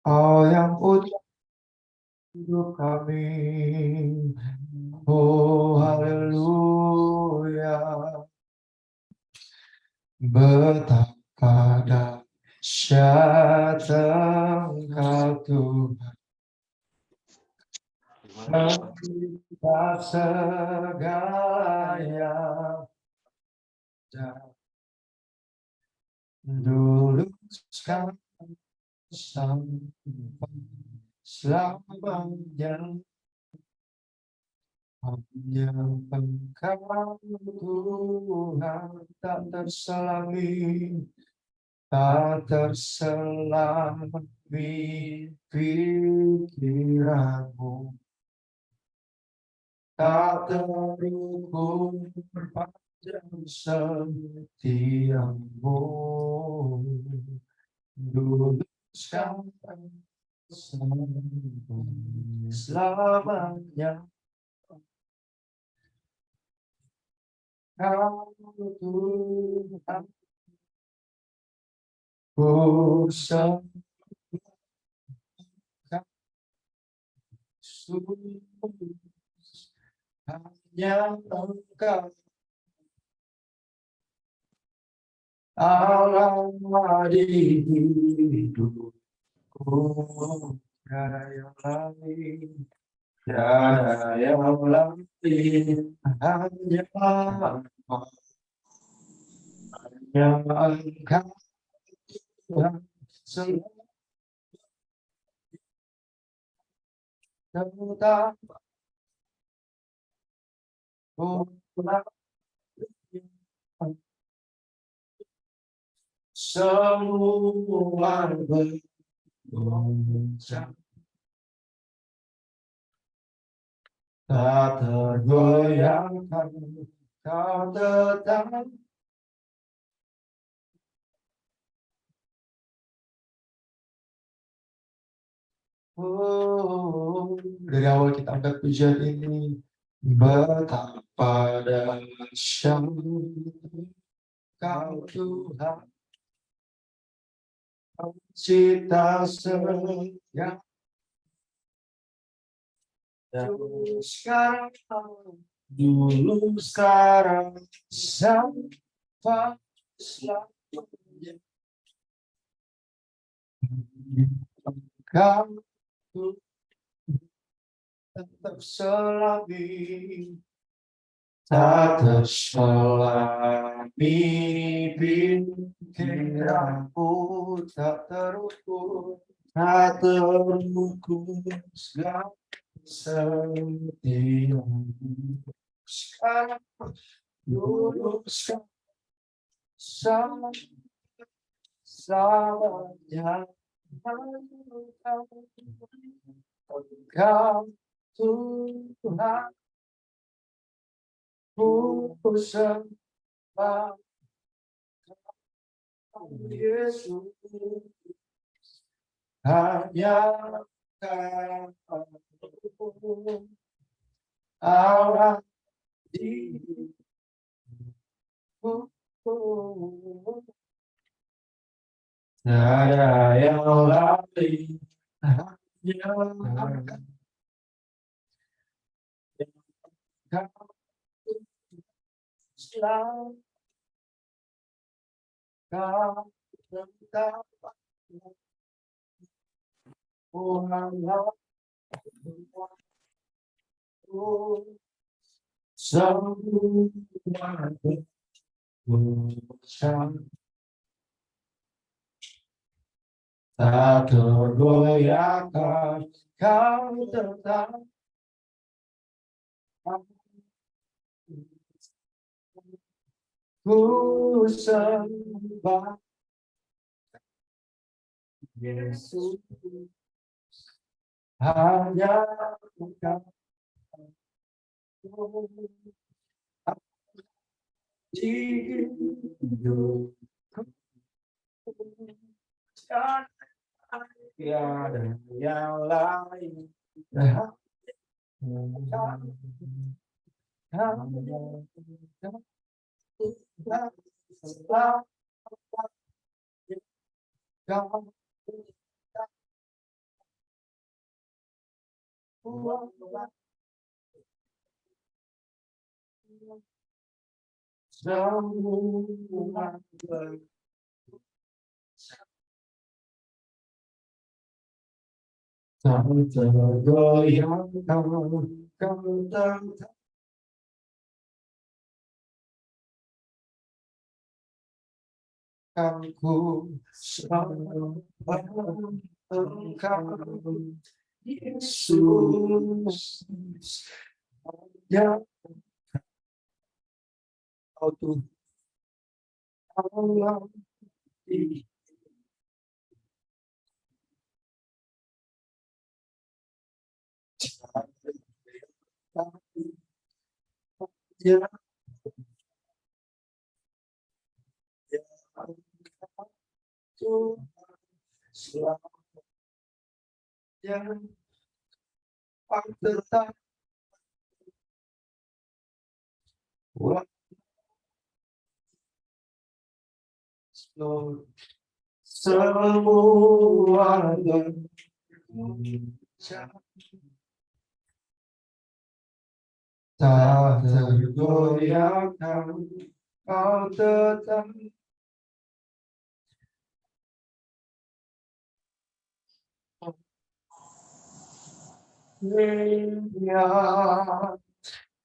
Oh yang punya hidup kami. Oh haleluya. Betapa dahsyat Engkau Tuhan. Mencipta segalanya. Dulu sekarang sampai selamanya. Hanya Engkau Tuhan tak terselami, tak terselami pikiranmu, tak terukur panjang setiamu. Dulu sekarang sampai selamanya. Kau Tuhan, ku sembah sungguh hanya Engkau Allah di hidupku. Tiada yang lain, tiada yang lain, hanya Engkau Tuhan semesta pulang. Semua bergoncang, tak tergoyahkan, kau tetap. Oh, dari awal kita angkat pujian ini, betapa dahsyat Kau Tuhan, cita segalanya. Sekarang, dulu, sekarang, sampai selamanya. Kau tetap selami, tak terselami pikiranku, tak terukur, tak terukur segala setiamu. Sekarang, dulu, sekarang, selamanya. Engkau Tuhan, ku sembah Yesus, hanya Kau Allah di hidupku. Tiada yang lain, hanya Kau selalu, Kau tetap. Oh Allah, semua bergoncang, tak tergoyahkan, Kau tetap. Ku sembah Yesus, hanya Engkau di hidupku. Tiada yang lain, Yesus, ya kau Tuhan Allah di ya Tuhan selalu yang tetap semua tak tergoyahkan, kau tetap setia,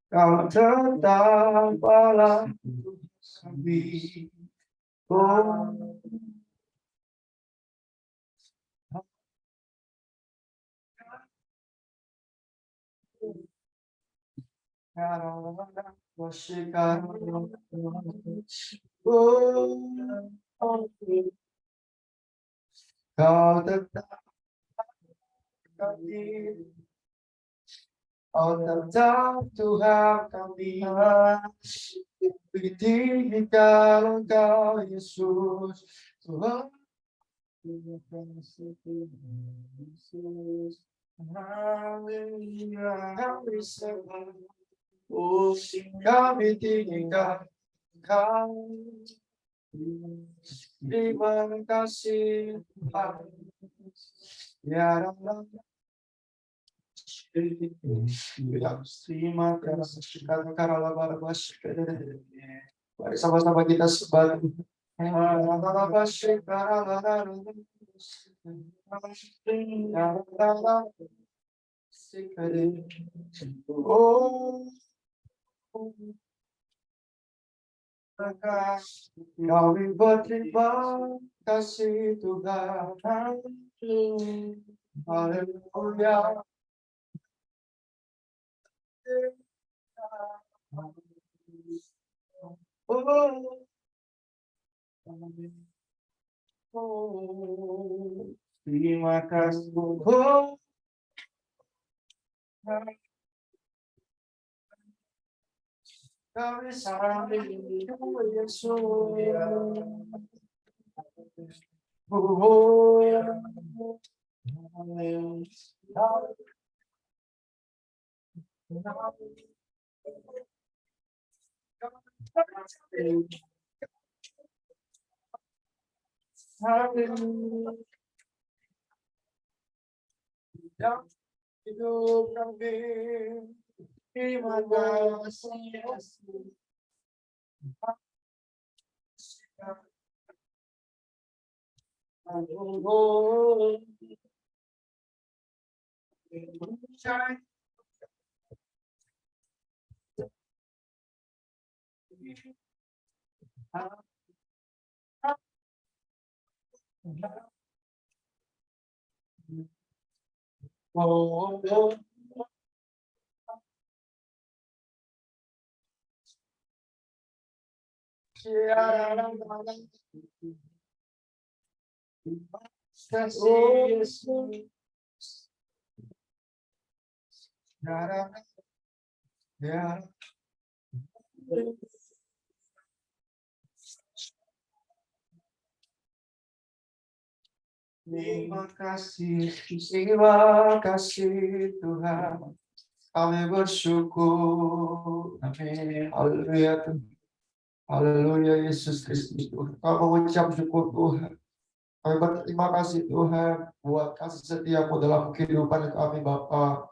kau tetap Allah kami. Oh, kau tetap kami, kau tetap Tuhan kami. Tinggi kalau Kau Yesus, Tuhan. Haleluya, kami sembah. Oh, kami tinggikan Kau. Terima kasih Tuhan. Ya Rabbah. Terima kasih karena mari sama-sama kita sembah. Oh, kami berterima kasih Tuhan. Haleluya. Oh, terima kasih. Oh, kami saling Yesus. Oh, hidup kami, terima kasih. Oh, terima kasih Tuhan. Kami bersyukur. Amin. Haleluya Tuhan. Haleluya Yesus Kristus Tuhan. Kami mengucap syukur Tuhan. Kami berterima kasih Tuhan buat kasih setiamu dalam kehidupan kami Bapa.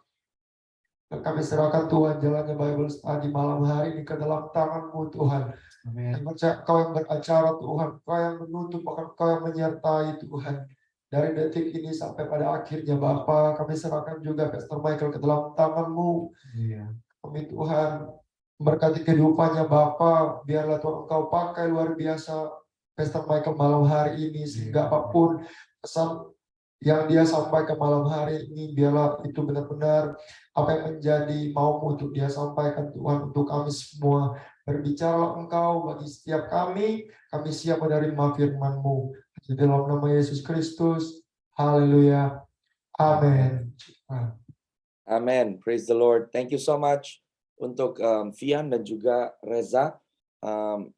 Dan kami serahkan Tuhan jalannya Bible Study malam hari ini ke dalam tangan-Mu Tuhan. Yang percaya Kau yang beracara Tuhan, Kau yang menuntut, bahkan Kau yang menyertai Tuhan. Dari detik ini sampai pada akhirnya Bapa, kami serahkan juga Pastor Michael ke dalam tangan-Mu. Kami Tuhan berkati kehidupannya Bapa, biarlah Tuhan Engkau pakai luar biasa Pastor Michael malam hari ini, sehingga apapun pesan yang dia sampaikan malam hari ini, biarlah itu benar-benar apa yang menjadi maumu untuk dia sampaikan Tuhan untuk kami semua. Berbicaralah Engkau bagi setiap kami siap menerima firman-Mu. Di dalam nama Yesus Kristus, haleluya, amin. Amen. Praise the Lord. Thank you so much untuk Fian dan juga Reza.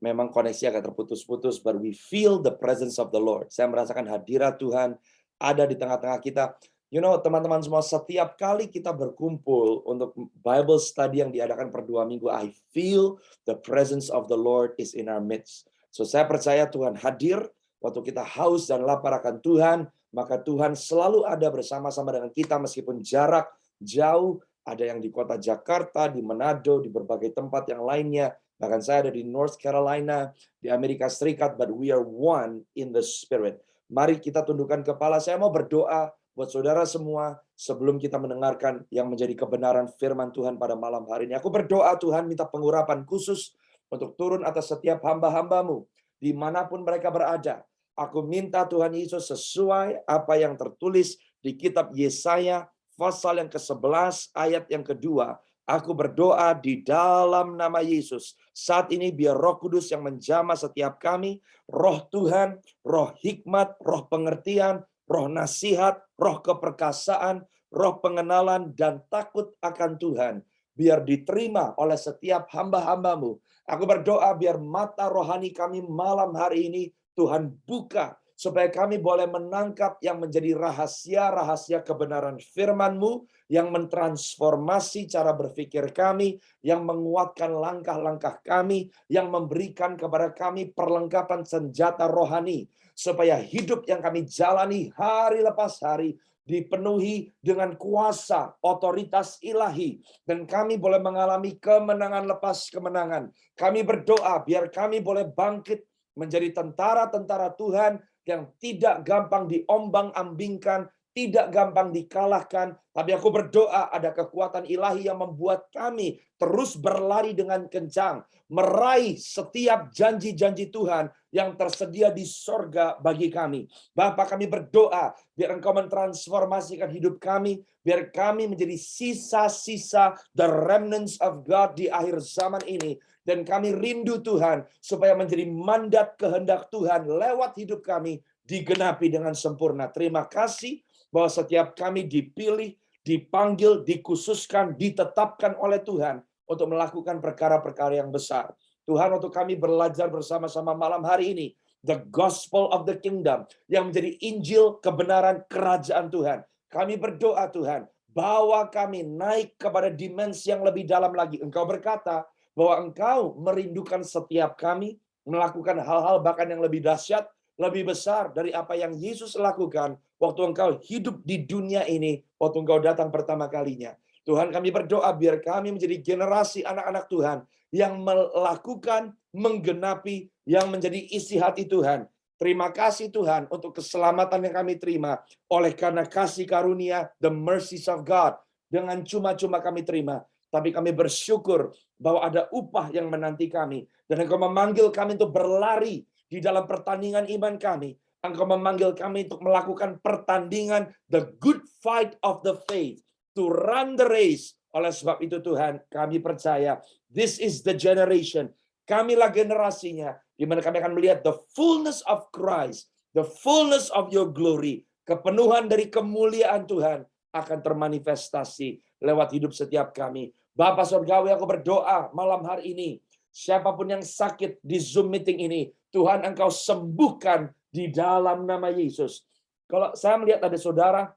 Memang koneksi agak terputus-putus, but we feel the presence of the Lord. Saya merasakan hadirat Tuhan ada di tengah-tengah kita. You know, teman-teman semua, setiap kali kita berkumpul untuk Bible study yang diadakan per 2 minggu, I feel the presence of the Lord is in our midst. So saya percaya Tuhan hadir waktu kita haus dan lapar akan Tuhan, maka Tuhan selalu ada bersama-sama dengan kita meskipun jarak jauh. Ada yang di kota Jakarta, di Manado, di berbagai tempat yang lainnya. Bahkan saya ada di North Carolina, di Amerika Serikat, but we are one in the Spirit. Mari kita tundukkan kepala. Saya mau berdoa buat saudara semua sebelum kita mendengarkan yang menjadi kebenaran firman Tuhan pada malam hari ini. Aku berdoa Tuhan minta pengurapan khusus untuk turun atas setiap hamba-hambamu dimanapun mereka berada. Aku minta Tuhan Yesus sesuai apa yang tertulis di kitab Yesaya pasal yang ke-11 ayat yang kedua. Aku berdoa di dalam nama Yesus. Saat ini biar Roh Kudus yang menjamah setiap kami, Roh Tuhan, Roh hikmat, Roh pengertian, Roh nasihat, Roh keperkasaan, Roh pengenalan dan takut akan Tuhan. Biar diterima oleh setiap hamba-hambamu. Aku berdoa biar mata rohani kami malam hari ini Tuhan buka, supaya kami boleh menangkap yang menjadi rahasia-rahasia kebenaran firman-Mu, yang mentransformasi cara berpikir kami, yang menguatkan langkah-langkah kami, yang memberikan kepada kami perlengkapan senjata rohani, supaya hidup yang kami jalani hari lepas hari dipenuhi dengan kuasa, otoritas ilahi, dan kami boleh mengalami kemenangan lepas kemenangan. Kami berdoa biar kami boleh bangkit menjadi tentara-tentara Tuhan yang tidak gampang diombang-ambingkan, tidak gampang dikalahkan. Tapi aku berdoa ada kekuatan ilahi yang membuat kami terus berlari dengan kencang, meraih setiap janji-janji Tuhan yang tersedia di sorga bagi kami. Bapa, kami berdoa biar Engkau mentransformasikan hidup kami, biar kami menjadi sisa-sisa the remnants of God di akhir zaman ini. Dan kami rindu Tuhan supaya menjadi mandat kehendak Tuhan lewat hidup kami digenapi dengan sempurna. Terima kasih bahwa setiap kami dipilih, dipanggil, dikhususkan, ditetapkan oleh Tuhan untuk melakukan perkara-perkara yang besar. Tuhan, untuk kami belajar bersama-sama malam hari ini, the gospel of the kingdom, yang menjadi Injil kebenaran kerajaan Tuhan. Kami berdoa Tuhan, bawa kami naik kepada dimensi yang lebih dalam lagi. Engkau berkata, bahwa Engkau merindukan setiap kami melakukan hal-hal bahkan yang lebih dahsyat, lebih besar dari apa yang Yesus lakukan waktu Engkau hidup di dunia ini, waktu Engkau datang pertama kalinya. Tuhan, kami berdoa biar kami menjadi generasi anak-anak Tuhan yang melakukan, menggenapi, yang menjadi isi hati Tuhan. Terima kasih Tuhan untuk keselamatan yang kami terima oleh karena kasih karunia, the mercies of God. Dengan cuma-cuma kami terima. Tapi kami bersyukur bahwa ada upah yang menanti kami. Dan Engkau memanggil kami untuk berlari di dalam pertandingan iman kami. Engkau memanggil kami untuk melakukan pertandingan the good fight of the faith. To run the race. Oleh sebab itu Tuhan, kami percaya this is the generation. Kamilah generasinya. Di mana kami akan melihat the fullness of Christ. The fullness of your glory. Kepenuhan dari kemuliaan Tuhan akan termanifestasi lewat hidup setiap kami. Bapa Surgawi, aku berdoa malam hari ini, siapapun yang sakit di Zoom meeting ini, Tuhan Engkau sembuhkan di dalam nama Yesus. Kalau saya melihat ada saudara,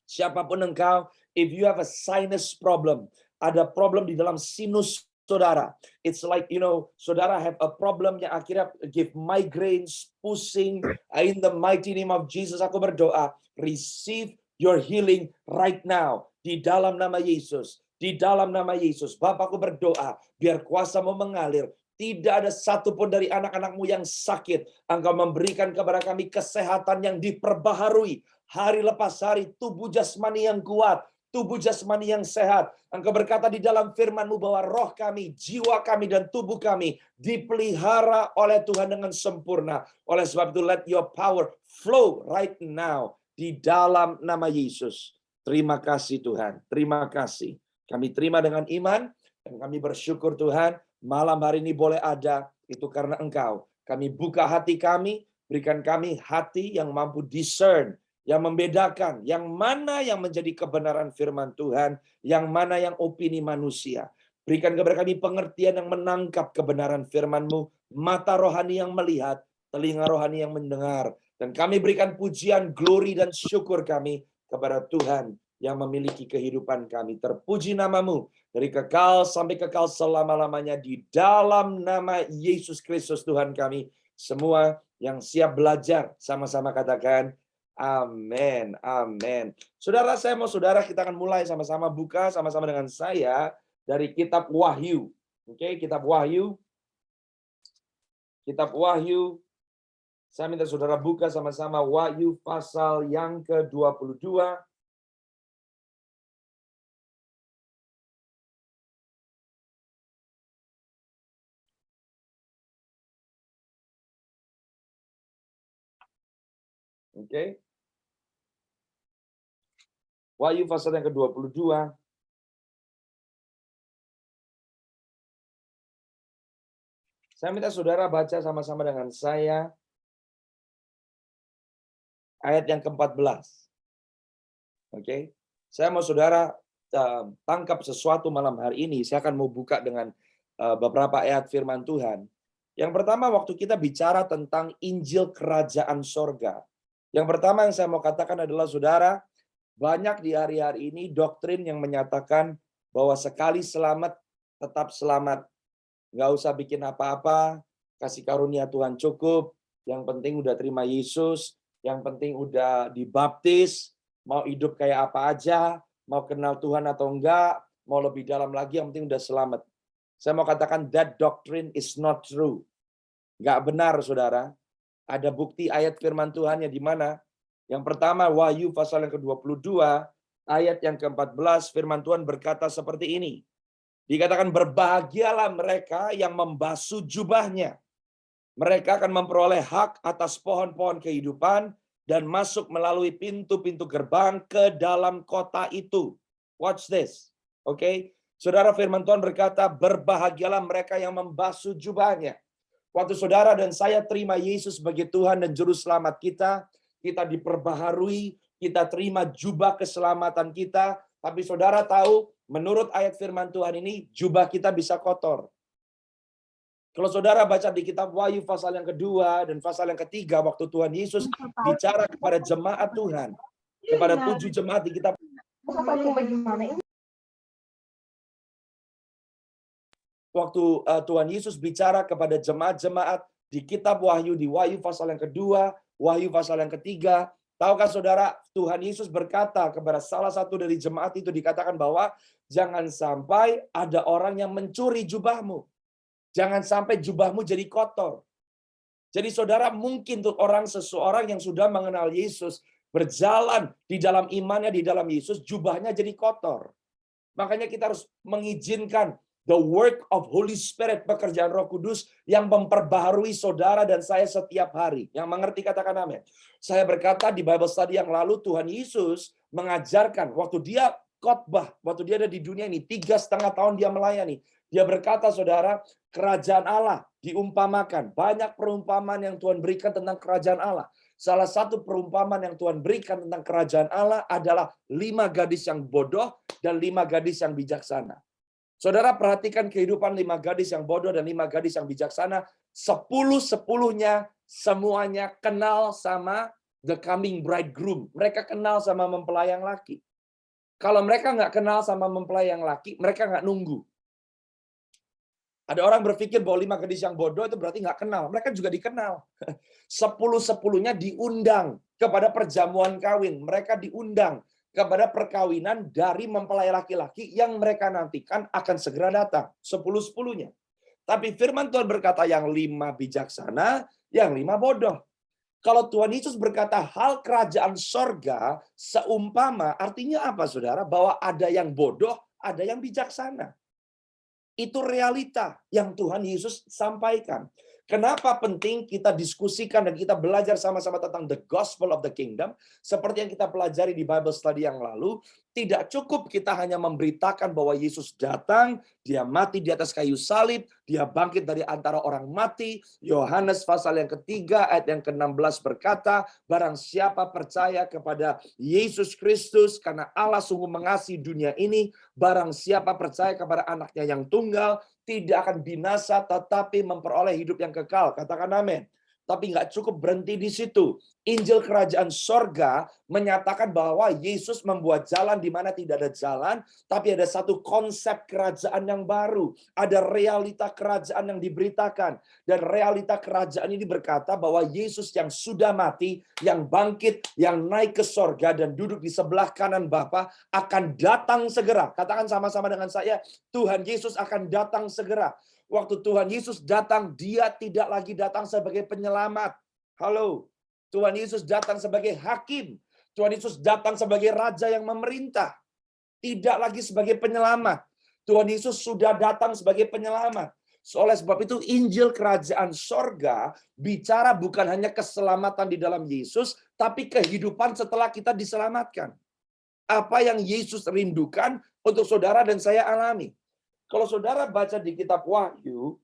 siapapun engkau, if you have a sinus problem, ada problem di dalam sinus saudara. It's like, saudara have a problem yang akhirnya give migraines, pusing. In the mighty name of Jesus, aku berdoa, receive your healing right now. Di dalam nama Yesus. Di dalam nama Yesus, Bapakku berdoa, biar kuasa-Mu mengalir. Tidak ada satupun dari anak-anak-Mu yang sakit. Engkau memberikan kepada kami kesehatan yang diperbaharui. Hari lepas hari, tubuh jasmani yang kuat, tubuh jasmani yang sehat. Engkau berkata di dalam firman-Mu bahwa roh kami, jiwa kami, dan tubuh kami dipelihara oleh Tuhan dengan sempurna. Oleh sebab itu, let your power flow right now di dalam nama Yesus. Terima kasih Tuhan, terima kasih. Kami terima dengan iman, dan kami bersyukur Tuhan, malam hari ini boleh ada, itu karena Engkau. Kami buka hati kami, berikan kami hati yang mampu discern, yang membedakan, yang mana yang menjadi kebenaran firman Tuhan, yang mana yang opini manusia. Berikan kepada kami pengertian yang menangkap kebenaran firman-Mu, mata rohani yang melihat, telinga rohani yang mendengar. Dan kami berikan pujian, glory, dan syukur kami kepada Tuhan yang memiliki kehidupan kami. Terpuji nama-Mu dari kekal sampai kekal selama-lamanya di dalam nama Yesus Kristus Tuhan kami. Semua yang siap belajar sama-sama katakan amin, amin. Saudara, saya mau saudara kita akan mulai sama-sama buka sama-sama dengan saya dari kitab Wahyu. Oke, kitab Wahyu. Kitab Wahyu. Saya minta saudara buka sama-sama Wahyu pasal yang ke-22. Oke. Wahyu pasal yang ke-22. Saya minta saudara baca sama-sama dengan saya ayat yang ke-14. Oke. Saya mau saudara tangkap sesuatu malam hari ini. Saya akan mau buka dengan beberapa ayat firman Tuhan. Yang pertama, waktu kita bicara tentang Injil Kerajaan Sorga. Yang pertama yang saya mau katakan adalah saudara, banyak di hari-hari ini doktrin yang menyatakan bahwa sekali selamat, tetap selamat. Nggak usah bikin apa-apa, kasih karunia Tuhan cukup. Yang penting udah terima Yesus, yang penting udah dibaptis, mau hidup kayak apa aja, mau kenal Tuhan atau enggak, mau lebih dalam lagi, yang penting udah selamat. Saya mau katakan that doctrine is not true. Nggak benar, saudara. Ada bukti ayat firman Tuhan yang di mana? Yang pertama, Wahyu pasal yang ke-22, ayat yang ke-14, firman Tuhan berkata seperti ini. Dikatakan, berbahagialah mereka yang membasuh jubahnya. Mereka akan memperoleh hak atas pohon-pohon kehidupan dan masuk melalui pintu-pintu gerbang ke dalam kota itu. Watch this. Oke. Saudara, firman Tuhan berkata, berbahagialah mereka yang membasuh jubahnya. Waktu saudara dan saya terima Yesus sebagai Tuhan dan Juru Selamat kita diperbaharui, kita terima jubah keselamatan kita. Tapi saudara tahu, menurut ayat firman Tuhan ini, jubah kita bisa kotor. Kalau saudara baca di kitab Wahyu pasal yang kedua dan pasal yang ketiga, waktu Tuhan Yesus bicara kepada jemaat Tuhan, kepada 7 jemaat di kitab. Waktu Tuhan Yesus bicara kepada jemaat-jemaat di kitab Wahyu, di Wahyu pasal yang kedua, Wahyu pasal yang ketiga, tahukah saudara, Tuhan Yesus berkata kepada salah satu dari jemaat itu, dikatakan bahwa jangan sampai ada orang yang mencuri jubahmu. Jangan sampai jubahmu jadi kotor. Jadi saudara, mungkin tuh seseorang yang sudah mengenal Yesus, berjalan di dalam imannya di dalam Yesus, jubahnya jadi kotor. Makanya kita harus mengizinkan the work of Holy Spirit, pekerjaan Roh Kudus yang memperbaharui saudara dan saya setiap hari. Yang mengerti katakan amin. Saya berkata di Bible study yang lalu, Tuhan Yesus mengajarkan waktu dia khotbah, waktu dia ada di dunia ini 3,5 tahun dia melayani. Dia berkata, saudara, kerajaan Allah diumpamakan. Banyak perumpamaan yang Tuhan berikan tentang kerajaan Allah. Salah satu perumpamaan yang Tuhan berikan tentang kerajaan Allah adalah 5 gadis yang bodoh dan 5 gadis yang bijaksana. Saudara, perhatikan kehidupan 5 gadis yang bodoh dan 5 gadis yang bijaksana. 10-10-nya semuanya kenal sama the coming bridegroom. Mereka kenal sama mempelai yang laki. Kalau mereka nggak kenal sama mempelai yang laki, mereka nggak nunggu. Ada orang berpikir bahwa 5 gadis yang bodoh itu berarti nggak kenal. Mereka juga dikenal. 10-10-nya diundang kepada perjamuan kawin. Mereka diundang kepada perkawinan dari mempelai laki-laki yang mereka nantikan akan segera datang. 10-10-nya. Tapi firman Tuhan berkata yang 5 bijaksana, yang 5 bodoh. Kalau Tuhan Yesus berkata hal kerajaan sorga seumpama, artinya apa saudara? Bahwa ada yang bodoh, ada yang bijaksana. Itu realita yang Tuhan Yesus sampaikan. Kenapa penting kita diskusikan dan kita belajar sama-sama tentang the gospel of the kingdom, seperti yang kita pelajari di Bible study yang lalu. Tidak cukup kita hanya memberitakan bahwa Yesus datang, dia mati di atas kayu salib, dia bangkit dari antara orang mati. Yohanes pasal yang ketiga ayat yang ke-16 berkata, barang siapa percaya kepada Yesus Kristus karena Allah sungguh mengasihi dunia ini, barang siapa percaya kepada anaknya yang tunggal, tidak akan binasa tetapi memperoleh hidup yang kekal. Katakan amin. Tapi nggak cukup berhenti di situ. Injil kerajaan sorga menyatakan bahwa Yesus membuat jalan di mana tidak ada jalan, tapi ada satu konsep kerajaan yang baru. Ada realita kerajaan yang diberitakan. Dan realita kerajaan ini berkata bahwa Yesus yang sudah mati, yang bangkit, yang naik ke sorga dan duduk di sebelah kanan Bapa akan datang segera. Katakan sama-sama dengan saya, Tuhan Yesus akan datang segera. Waktu Tuhan Yesus datang, dia tidak lagi datang sebagai penyelamat. Halo, Tuhan Yesus datang sebagai hakim. Tuhan Yesus datang sebagai raja yang memerintah. Tidak lagi sebagai penyelamat. Tuhan Yesus sudah datang sebagai penyelamat. Oleh sebab itu Injil kerajaan sorga bicara bukan hanya keselamatan di dalam Yesus, tapi kehidupan setelah kita diselamatkan. Apa yang Yesus rindukan untuk saudara dan saya alami. Kalau saudara baca di kitab Wahyu,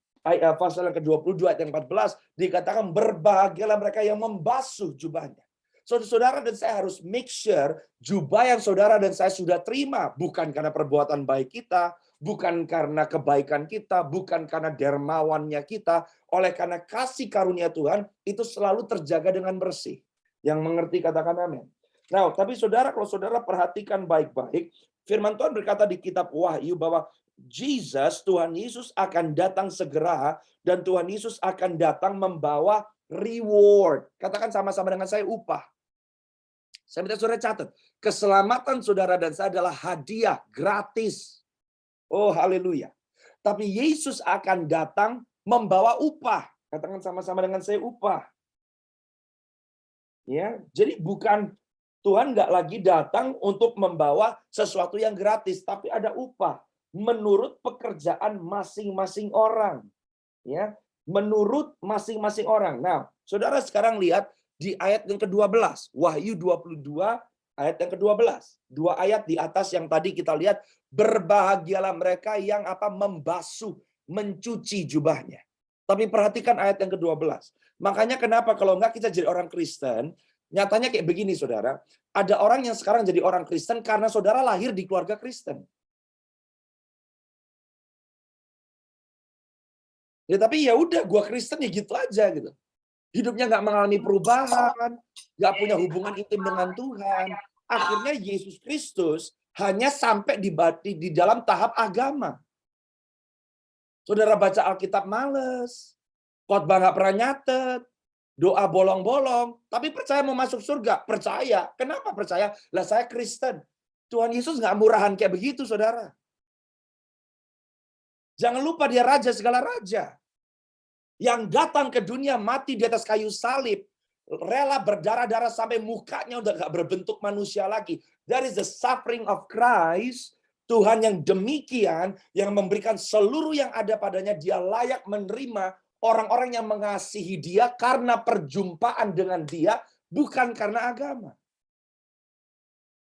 pasal yang ke-22 ayat yang 14, dikatakan berbahagialah mereka yang membasuh jubahnya. Saudara dan saya harus make sure jubah yang saudara dan saya sudah terima, bukan karena perbuatan baik kita, bukan karena kebaikan kita, bukan karena dermawannya kita, oleh karena kasih karunia Tuhan, itu selalu terjaga dengan bersih. Yang mengerti katakan amin. Nah, tapi saudara, kalau saudara perhatikan baik-baik, firman Tuhan berkata di kitab Wahyu bahwa Tuhan Yesus akan datang segera dan Tuhan Yesus akan datang membawa reward. Katakan sama-sama dengan saya, upah. Saya minta saudara catat. Keselamatan saudara dan saya adalah hadiah gratis. Oh, haleluya. Tapi Yesus akan datang membawa upah. Katakan sama-sama dengan saya, upah. Ya, jadi bukan Tuhan nggak lagi datang untuk membawa sesuatu yang gratis, tapi ada upah menurut pekerjaan masing-masing orang. Ya, menurut masing-masing orang. Nah, saudara sekarang lihat di ayat yang ke-12, Wahyu 22 ayat yang ke-12. 2 ayat di atas yang tadi kita lihat, berbahagialah mereka yang membasuh, mencuci jubahnya. Tapi perhatikan ayat yang ke-12. Makanya kenapa kalau enggak kita jadi orang Kristen, nyatanya kayak begini saudara, ada orang yang sekarang jadi orang Kristen karena saudara lahir di keluarga Kristen. Ya tapi ya udah, gua Kristen ya gitu aja gitu. Hidupnya nggak mengalami perubahan, nggak punya hubungan intim dengan Tuhan. Akhirnya Yesus Kristus hanya sampai di dalam tahap agama. Saudara baca Alkitab males, khotbah nggak pernah nyatet, doa bolong-bolong, tapi percaya mau masuk surga, percaya. Kenapa percaya? Lah saya Kristen. Tuhan Yesus nggak murahan kayak begitu, saudara. Jangan lupa dia raja segala raja. Yang datang ke dunia mati di atas kayu salib. Rela berdarah-darah sampai mukanya udah gak berbentuk manusia lagi. That is the suffering of Christ. Tuhan yang demikian, yang memberikan seluruh yang ada padanya, dia layak menerima orang-orang yang mengasihi dia karena perjumpaan dengan dia, bukan karena agama.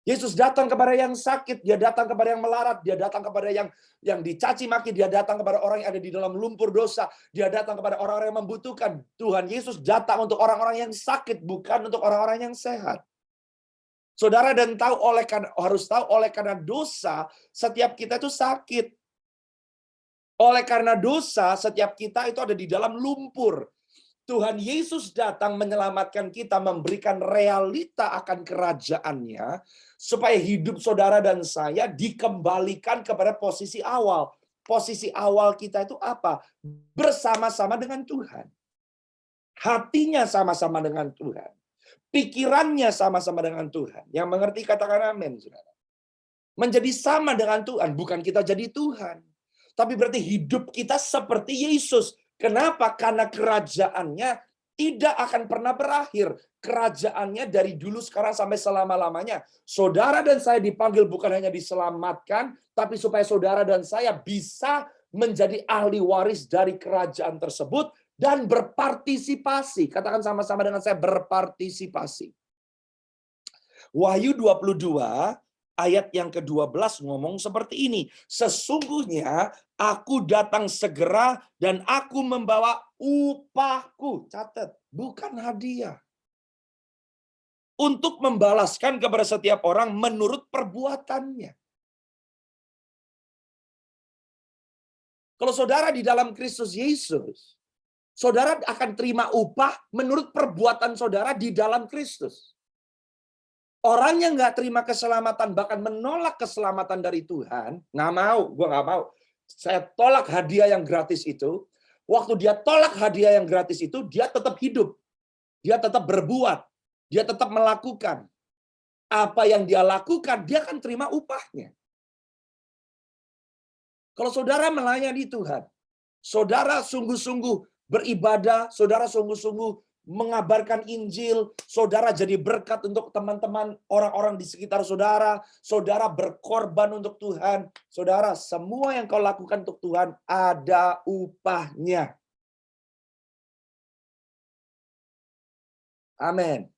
Yesus datang kepada yang sakit, dia datang kepada yang melarat, dia datang kepada yang dicaci maki, dia datang kepada orang yang ada di dalam lumpur dosa, dia datang kepada orang-orang yang membutuhkan. Tuhan Yesus datang untuk orang-orang yang sakit, bukan untuk orang-orang yang sehat. Saudara dan harus tahu oleh karena dosa, setiap kita itu sakit. Oleh karena dosa, setiap kita itu ada di dalam lumpur. Tuhan Yesus datang menyelamatkan kita, memberikan realita akan kerajaannya, supaya hidup saudara dan saya dikembalikan kepada posisi awal. Posisi awal kita itu apa? Bersama-sama dengan Tuhan. Hatinya sama-sama dengan Tuhan. Pikirannya sama-sama dengan Tuhan. Yang mengerti katakan amin, saudara. Menjadi sama dengan Tuhan, bukan kita jadi Tuhan. Tapi berarti hidup kita seperti Yesus. Kenapa? Karena kerajaannya tidak akan pernah berakhir. Kerajaannya dari dulu, sekarang, sampai selama-lamanya. Saudara dan saya dipanggil bukan hanya diselamatkan, tapi supaya saudara dan saya bisa menjadi ahli waris dari kerajaan tersebut dan berpartisipasi. Katakan sama-sama dengan saya, berpartisipasi. Wahyu 22 ayat yang ke-12 ngomong seperti ini. Sesungguhnya aku datang segera dan aku membawa upahku. Catat, bukan hadiah. Untuk membalaskan kepada setiap orang menurut perbuatannya. Kalau saudara di dalam Kristus Yesus, saudara akan terima upah menurut perbuatan saudara di dalam Kristus. Orang yang nggak terima keselamatan, bahkan menolak keselamatan dari Tuhan, nggak mau, gue nggak mau. Saya tolak hadiah yang gratis itu. Waktu dia tolak hadiah yang gratis itu, dia tetap hidup. Dia tetap berbuat. Dia tetap melakukan. Apa yang dia lakukan, dia akan terima upahnya. Kalau saudara melayani Tuhan, saudara sungguh-sungguh beribadah, saudara sungguh-sungguh mengabarkan Injil, saudara jadi berkat untuk teman-teman, orang-orang di sekitar saudara, saudara berkorban untuk Tuhan, saudara, semua yang kau lakukan untuk Tuhan ada upahnya. Amin.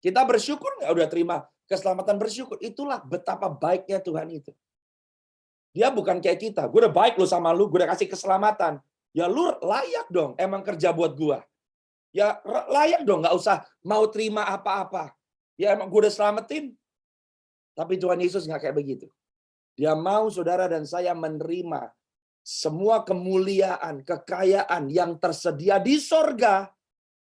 Kita bersyukur nggak udah terima keselamatan? Bersyukur. Itulah betapa baiknya Tuhan itu. Dia bukan kayak kita. Gue udah baik lu sama lu, gue udah kasih keselamatan. Ya lu layak dong emang kerja buat gue. Ya layak dong, nggak usah mau terima apa-apa. Ya emang gue udah selamatin. Tapi Tuhan Yesus nggak kayak begitu. Dia mau saudara dan saya menerima semua kemuliaan, kekayaan yang tersedia di sorga.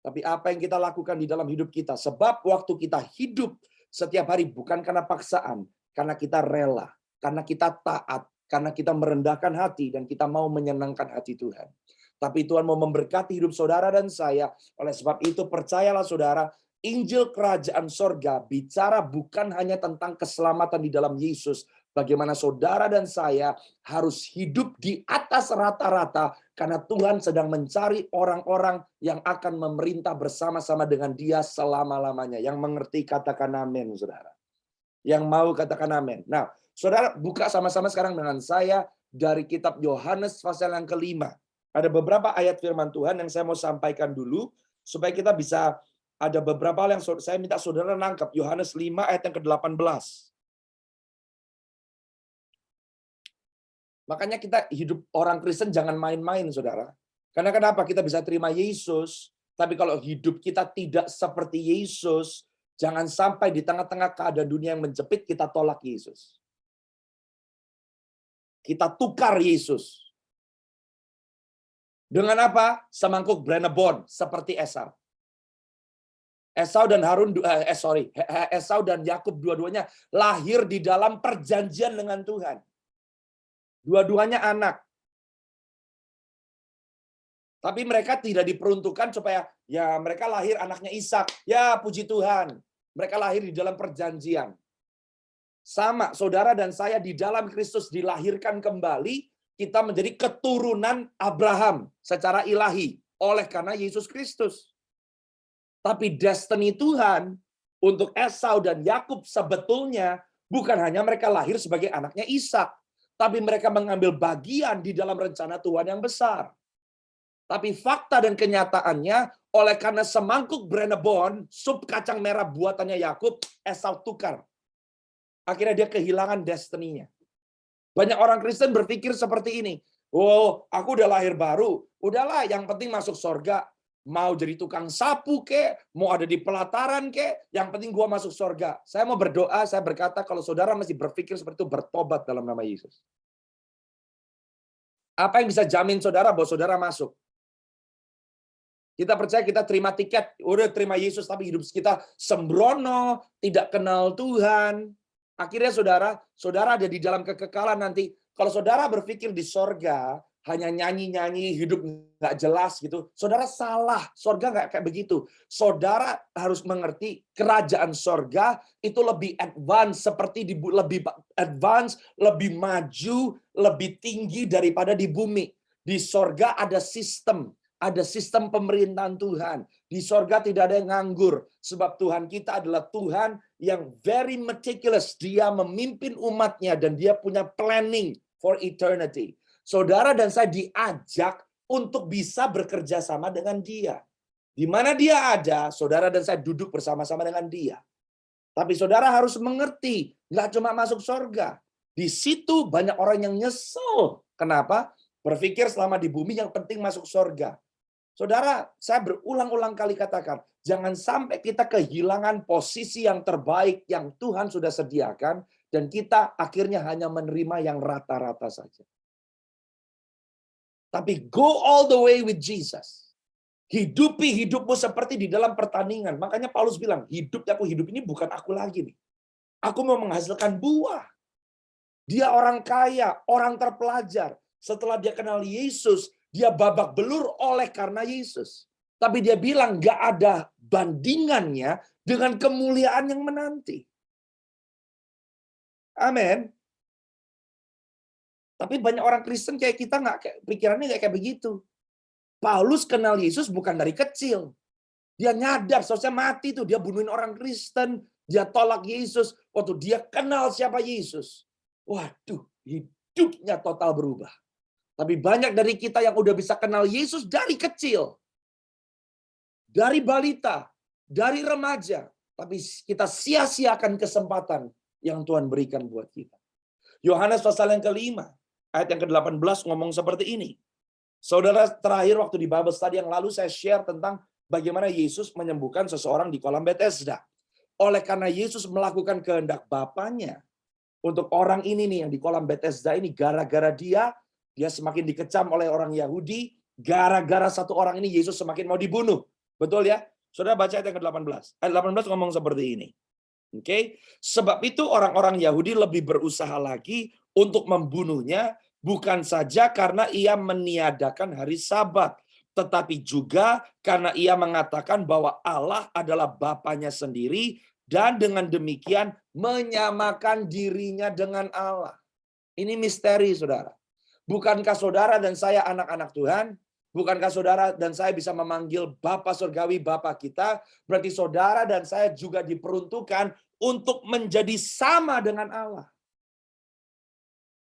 Tapi apa yang kita lakukan di dalam hidup kita. Sebab waktu kita hidup setiap hari bukan karena paksaan. Karena kita rela. Karena kita taat. Karena kita merendahkan hati. Dan kita mau menyenangkan hati Tuhan. Tapi Tuhan mau memberkati hidup saudara dan saya. Oleh sebab itu percayalah saudara, Injil Kerajaan Sorga bicara bukan hanya tentang keselamatan di dalam Yesus. Bagaimana saudara dan saya harus hidup di atas rata-rata. Karena Tuhan sedang mencari orang-orang yang akan memerintah bersama-sama dengan Dia selama-lamanya. Yang mengerti katakan amin, saudara. Yang mau katakan amin. Nah, saudara buka sama-sama sekarang dengan saya dari kitab Yohanes pasal yang ke-5. Ada beberapa ayat firman Tuhan yang saya mau sampaikan dulu, supaya kita bisa, ada beberapa hal yang saya minta saudara nangkep. Yohanes 5 ayat yang ke-18. Makanya kita hidup orang Kristen jangan main-main, saudara. Karena kenapa? Kita bisa terima Yesus, tapi kalau hidup kita tidak seperti Yesus, jangan sampai di tengah-tengah keadaan dunia yang menjepit, kita tolak Yesus. Kita tukar Yesus. Dengan apa? Semangkuk Brenebon seperti Esau. Esau dan Yakub dua-duanya lahir di dalam perjanjian dengan Tuhan. Dua-duanya anak. Tapi mereka tidak diperuntukkan supaya ya mereka lahir anaknya Ishak. Ya puji Tuhan. Mereka lahir di dalam perjanjian. Sama saudara dan saya di dalam Kristus dilahirkan kembali. Kita menjadi keturunan Abraham secara ilahi oleh karena Yesus Kristus. Tapi destiny Tuhan untuk Esau dan Yakub sebetulnya bukan hanya mereka lahir sebagai anaknya Ishak, tapi mereka mengambil bagian di dalam rencana Tuhan yang besar. Tapi fakta dan kenyataannya, oleh karena semangkuk Brenebon, sup kacang merah buatannya Yakub, Esau tukar. Akhirnya dia kehilangan destiny-nya. Banyak orang Kristen berpikir seperti ini. Oh, aku udah lahir baru. Udahlah, yang penting masuk surga. Mau jadi tukang sapu kek, mau ada di pelataran kek, yang penting gua masuk surga. Saya mau berdoa, saya berkata kalau saudara masih berpikir seperti itu, bertobat dalam nama Yesus. Apa yang bisa jamin saudara bahwa saudara masuk? Kita percaya kita terima tiket, udah terima Yesus, tapi hidup kita sembrono, tidak kenal Tuhan. Akhirnya saudara ada di dalam kekekalan nanti. Kalau saudara berpikir di sorga, hanya nyanyi-nyanyi, hidup nggak jelas gitu. Saudara salah, sorga nggak kayak begitu. Saudara harus mengerti kerajaan sorga itu lebih advance, seperti lebih advance, lebih maju, lebih tinggi daripada di bumi. Di sorga ada sistem pemerintahan Tuhan. Di sorga tidak ada yang nganggur, sebab Tuhan kita adalah Tuhan yang very meticulous. Dia memimpin umatnya dan dia punya planning for eternity. Saudara dan saya diajak untuk bisa bekerja sama dengan dia. Di mana dia ada, saudara dan saya duduk bersama-sama dengan dia. Tapi saudara harus mengerti, nggak cuma masuk surga. Di situ banyak orang yang nyesel. Kenapa? Berpikir selama di bumi yang penting masuk surga. Saudara, saya berulang-ulang kali katakan, jangan sampai kita kehilangan posisi yang terbaik yang Tuhan sudah sediakan, dan kita akhirnya hanya menerima yang rata-rata saja. Tapi go all the way with Jesus. Hidupi hidupmu seperti di dalam pertandingan. Makanya Paulus bilang, hidup yang aku hidup ini bukan aku lagi nih. Aku mau menghasilkan buah. Dia orang kaya, orang terpelajar. Setelah dia kenal Yesus, dia babak belur oleh karena Yesus. Tapi dia bilang gak ada bandingannya dengan kemuliaan yang menanti. Amin. Tapi banyak orang Kristen kayak kita pikirannya kayak begitu. Paulus kenal Yesus bukan dari kecil. Dia nyadar seharusnya mati tuh, dia bunuhin orang Kristen, dia tolak Yesus waktu dia kenal siapa Yesus. Waduh, hidupnya total berubah. Tapi banyak dari kita yang udah bisa kenal Yesus dari kecil. Dari balita, dari remaja, tapi kita sia-siakan kesempatan yang Tuhan berikan buat kita. Yohanes pasal yang ke-5, ayat yang ke-18 ngomong seperti ini. Saudara, terakhir waktu di Bible study yang lalu saya share tentang bagaimana Yesus menyembuhkan seseorang di kolam Bethesda. Oleh karena Yesus melakukan kehendak Bapanya, untuk orang ini nih yang di kolam Bethesda ini, gara-gara dia semakin dikecam oleh orang Yahudi, gara-gara satu orang ini Yesus semakin mau dibunuh. Betul ya? Saudara baca ayat yang ke-18. Ayat 18 ngomong seperti ini. Oke, sebab itu orang-orang Yahudi lebih berusaha lagi untuk membunuhnya, bukan saja karena ia meniadakan hari Sabat, tetapi juga karena ia mengatakan bahwa Allah adalah Bapanya sendiri, dan dengan demikian menyamakan dirinya dengan Allah. Ini misteri, saudara. Bukankah saudara dan saya anak-anak Tuhan? Bukankah saudara dan saya bisa memanggil Bapa Surgawi, Bapa kita? Berarti saudara dan saya juga diperuntukkan untuk menjadi sama dengan Allah.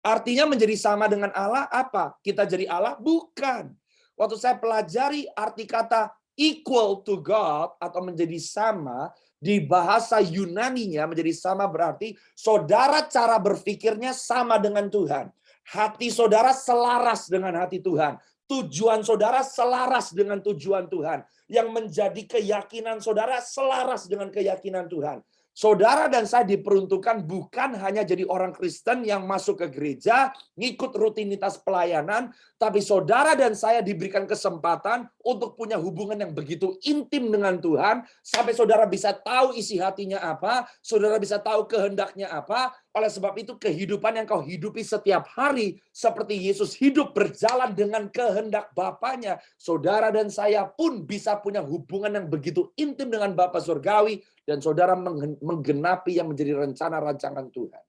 Artinya menjadi sama dengan Allah apa? Kita jadi Allah? Bukan. Waktu saya pelajari arti kata equal to God atau menjadi sama, di bahasa Yunaninya menjadi sama berarti saudara cara berpikirnya sama dengan Tuhan. Hati saudara selaras dengan hati Tuhan. Tujuan saudara selaras dengan tujuan Tuhan. Yang menjadi keyakinan saudara selaras dengan keyakinan Tuhan. Saudara dan saya diperuntukkan bukan hanya jadi orang Kristen yang masuk ke gereja, ngikut rutinitas pelayanan, tapi saudara dan saya diberikan kesempatan untuk punya hubungan yang begitu intim dengan Tuhan, sampai saudara bisa tahu isi hatinya apa, saudara bisa tahu kehendaknya apa. Oleh sebab itu kehidupan yang kau hidupi setiap hari, seperti Yesus hidup berjalan dengan kehendak Bapanya, saudara dan saya pun bisa punya hubungan yang begitu intim dengan Bapa Surgawi, dan saudara menggenapi yang menjadi rencana rancangan Tuhan.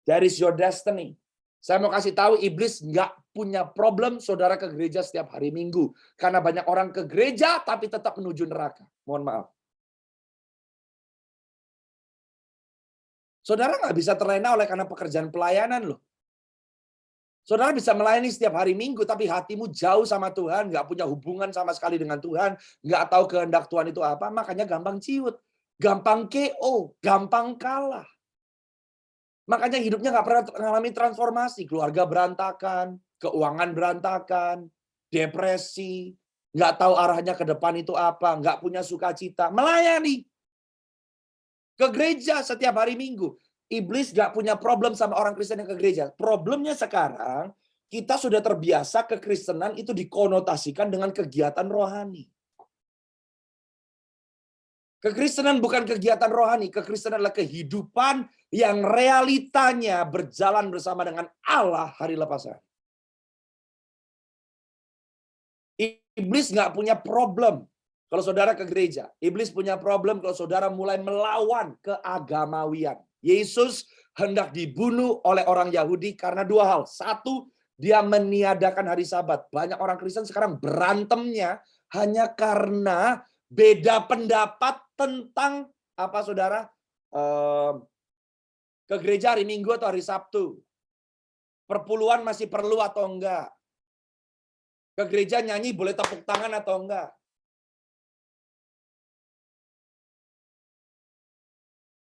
That is your destiny. Saya mau kasih tahu, iblis nggak punya problem saudara ke gereja setiap hari Minggu. Karena banyak orang ke gereja tapi tetap menuju neraka. Mohon maaf. Saudara nggak bisa terlena oleh karena pekerjaan pelayanan loh. Saudara bisa melayani setiap hari Minggu, tapi hatimu jauh sama Tuhan, nggak punya hubungan sama sekali dengan Tuhan, nggak tahu kehendak Tuhan itu apa, makanya gampang ciut. Gampang KO, gampang kalah. Makanya hidupnya nggak pernah mengalami transformasi. Keluarga berantakan, keuangan berantakan, depresi, nggak tahu arahnya ke depan itu apa, nggak punya sukacita. Melayani. Ke gereja setiap hari Minggu. Iblis nggak punya problem sama orang Kristen yang ke gereja. Problemnya sekarang, kita sudah terbiasa kekristenan itu dikonotasikan dengan kegiatan rohani. Kekristenan bukan kegiatan rohani, kekristenan adalah kehidupan yang realitanya berjalan bersama dengan Allah hari lepas hari. Iblis nggak punya problem kalau saudara ke gereja. Iblis punya problem kalau saudara mulai melawan keagamawian. Yesus hendak dibunuh oleh orang Yahudi karena dua hal. Satu, dia meniadakan hari Sabat. Banyak orang Kristen sekarang berantemnya hanya karena beda pendapat tentang apa saudara? Ke gereja hari Minggu atau hari Sabtu. Perpuluhan masih perlu atau enggak? Ke gereja nyanyi boleh tepuk tangan atau enggak?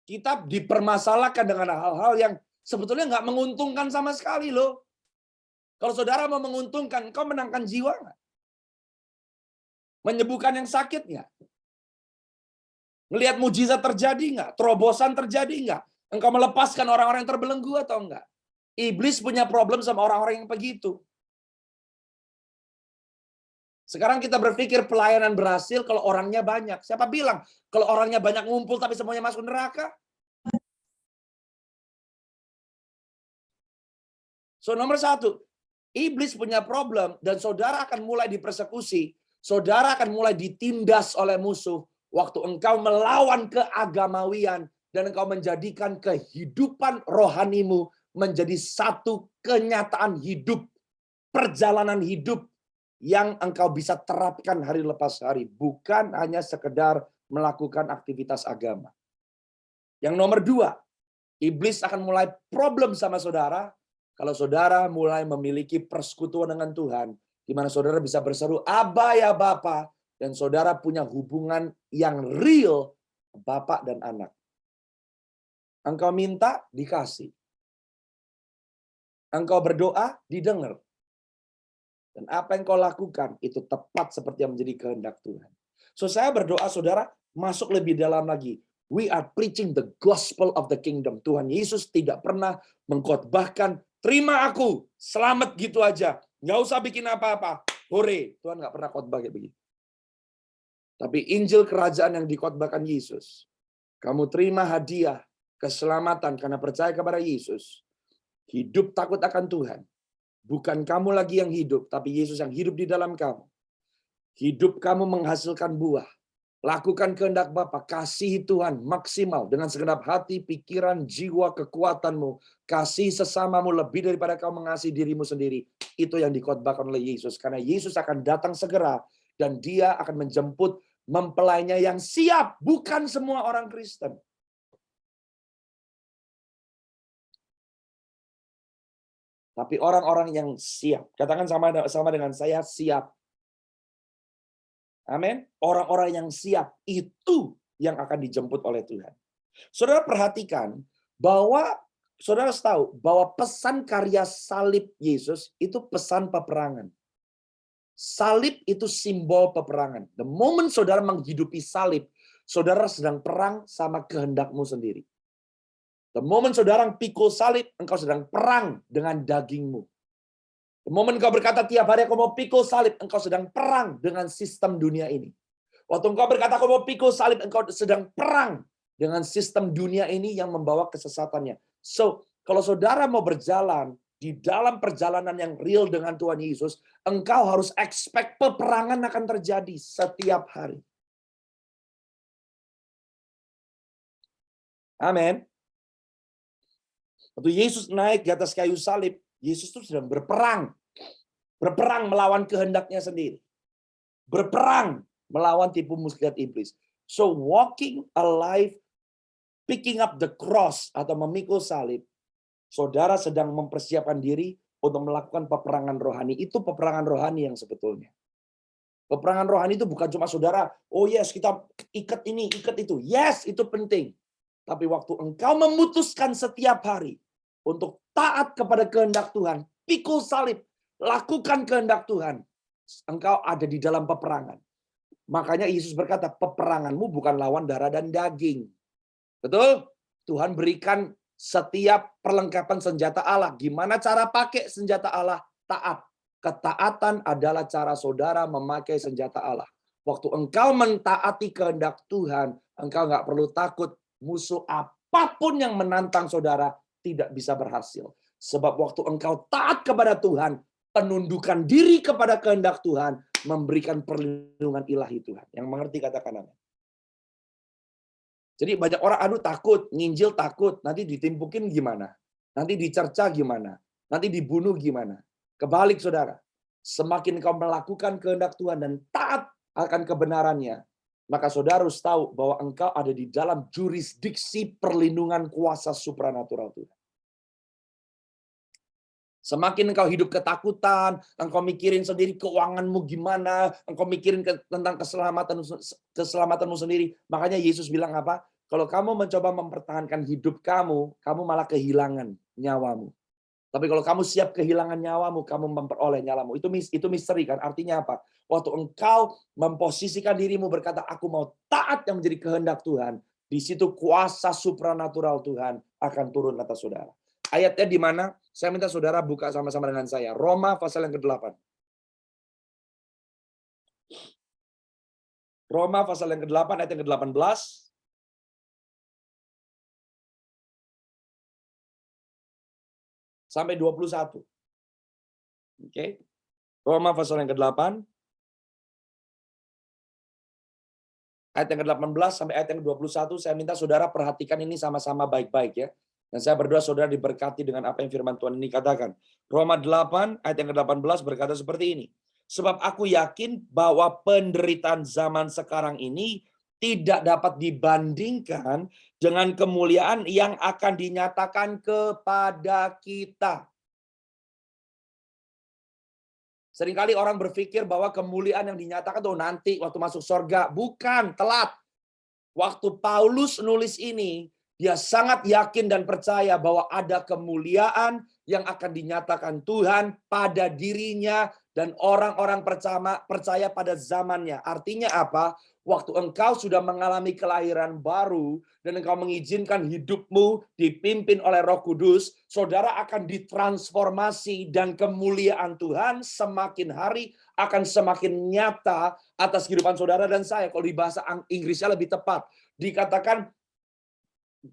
Kita dipermasalahkan dengan hal-hal yang sebetulnya nggak menguntungkan sama sekali loh. Kalau saudara mau menguntungkan, kau menangkan jiwa nggak? Menyembuhkan yang sakit nggak? Ngelihat mujizat terjadi nggak? Terobosan terjadi nggak? Engkau melepaskan orang-orang yang terbelenggu atau enggak? Iblis punya problem sama orang-orang yang begitu. Sekarang kita berpikir pelayanan berhasil kalau orangnya banyak. Siapa bilang kalau orangnya banyak ngumpul tapi semuanya masuk neraka? So nomor satu, iblis punya problem dan saudara akan mulai dipersekusi. Saudara akan mulai ditindas oleh musuh waktu engkau melawan keagamawian dan engkau menjadikan kehidupan rohanimu menjadi satu kenyataan hidup, perjalanan hidup yang engkau bisa terapkan hari lepas hari, bukan hanya sekedar melakukan aktivitas agama. Yang nomor dua, iblis akan mulai problem sama saudara kalau saudara mulai memiliki persekutuan dengan Tuhan, di mana saudara bisa berseru, Aba ya Bapa, dan saudara punya hubungan yang real, Bapak dan anak. Engkau minta, dikasih. Engkau berdoa, didengar. Dan apa yang kau lakukan, itu tepat seperti yang menjadi kehendak Tuhan. So saya berdoa saudara, masuk lebih dalam lagi. We are preaching the gospel of the kingdom. Tuhan Yesus tidak pernah mengkhotbahkan, terima aku, selamat gitu aja. Nggak usah bikin apa-apa. Hore, Tuhan nggak pernah khotbah kayak begitu. Tapi Injil kerajaan yang dikhotbahkan Yesus. Kamu terima hadiah, keselamatan karena percaya kepada Yesus. Hidup takut akan Tuhan. Bukan kamu lagi yang hidup, tapi Yesus yang hidup di dalam kamu. Hidup kamu menghasilkan buah. Lakukan kehendak Bapa, kasihi Tuhan maksimal dengan segenap hati, pikiran, jiwa, kekuatanmu. Kasih sesamamu lebih daripada kau mengasihi dirimu sendiri. Itu yang dikhotbahkan oleh Yesus. Karena Yesus akan datang segera dan dia akan menjemput mempelainya yang siap, bukan semua orang Kristen. Tapi orang-orang yang siap. Katakan sama dengan saya, siap. Amin. Orang-orang yang siap itu yang akan dijemput oleh Tuhan. Saudara perhatikan bahwa saudara tahu bahwa pesan karya salib Yesus itu pesan peperangan. Salib itu simbol peperangan. The moment saudara menghidupi salib, saudara sedang perang sama kehendakmu sendiri. The moment saudara pikul salib, engkau sedang perang dengan dagingmu. The moment engkau berkata tiap hari aku mau pikul salib, engkau sedang perang dengan sistem dunia ini. Waktu engkau berkata aku mau pikul salib, engkau sedang perang dengan sistem dunia ini yang membawa kesesatannya. So, kalau saudara mau berjalan di dalam perjalanan yang real dengan Tuhan Yesus, engkau harus expect peperangan akan terjadi setiap hari. Amin. Waktu Yesus naik di atas kayu salib, Yesus itu sedang berperang. Berperang melawan kehendaknya sendiri. Berperang melawan tipu muslihat iblis. So walking alive, picking up the cross atau memikul salib, saudara sedang mempersiapkan diri untuk melakukan peperangan rohani. Itu peperangan rohani yang sebetulnya. Peperangan rohani itu bukan cuma saudara, oh yes kita ikat ini, ikat itu. Yes, itu penting. Tapi waktu engkau memutuskan setiap hari untuk taat kepada kehendak Tuhan, pikul salib, lakukan kehendak Tuhan, engkau ada di dalam peperangan. Makanya Yesus berkata, peperanganmu bukan lawan darah dan daging. Betul? Tuhan berikan setiap perlengkapan senjata Allah. Gimana cara pakai senjata Allah? Taat. Ketaatan adalah cara saudara memakai senjata Allah. Waktu engkau mentaati kehendak Tuhan, engkau nggak perlu takut musuh apapun yang menantang saudara tidak bisa berhasil. Sebab waktu engkau taat kepada Tuhan, penundukan diri kepada kehendak Tuhan, memberikan perlindungan ilahi Tuhan. Yang mengerti katakan amin. Jadi banyak orang aduh takut, nginjil takut, nanti ditimpukin gimana? Nanti dicerca gimana? Nanti dibunuh gimana? Kebalik saudara. Semakin kau melakukan kehendak Tuhan dan taat akan kebenarannya, maka saudara harus tahu bahwa engkau ada di dalam jurisdiksi perlindungan kuasa supranatural Tuhan. Semakin engkau hidup ketakutan, engkau mikirin sendiri keuanganmu gimana, engkau mikirin tentang keselamatanmu sendiri. Makanya Yesus bilang apa? Kalau kamu mencoba mempertahankan hidup kamu, kamu malah kehilangan nyawamu. Tapi kalau kamu siap kehilangan nyawamu, kamu memperoleh nyawamu. Itu misteri kan? Artinya apa? Waktu engkau memposisikan dirimu berkata, aku mau taat yang menjadi kehendak Tuhan, di situ kuasa supranatural Tuhan akan turun atas saudara. Ayatnya di mana? Saya minta saudara buka sama-sama dengan saya. Roma pasal yang ke-8. Roma pasal yang ke-8 ayat yang ke-18. Sampai 21. Oke. Roma pasal yang ke-8. Ayat yang ke-18 sampai ayat yang ke-21. Saya minta saudara perhatikan ini sama-sama baik-baik ya. Dan saya berdoa saudara diberkati dengan apa yang firman Tuhan ini katakan. Roma 8 ayat yang ke-18 berkata seperti ini. Sebab aku yakin bahwa penderitaan zaman sekarang ini tidak dapat dibandingkan dengan kemuliaan yang akan dinyatakan kepada kita. Seringkali orang berpikir bahwa kemuliaan yang dinyatakan tuh nanti waktu masuk surga. Bukan, telat. Waktu Paulus nulis ini, dia sangat yakin dan percaya bahwa ada kemuliaan yang akan dinyatakan Tuhan pada dirinya dan orang-orang percaya pada zamannya. Artinya apa? Waktu engkau sudah mengalami kelahiran baru dan engkau mengizinkan hidupmu dipimpin oleh Roh Kudus, saudara akan ditransformasi dan kemuliaan Tuhan semakin hari akan semakin nyata atas kehidupan saudara dan saya. Kalau di bahasa Inggrisnya lebih tepat, dikatakan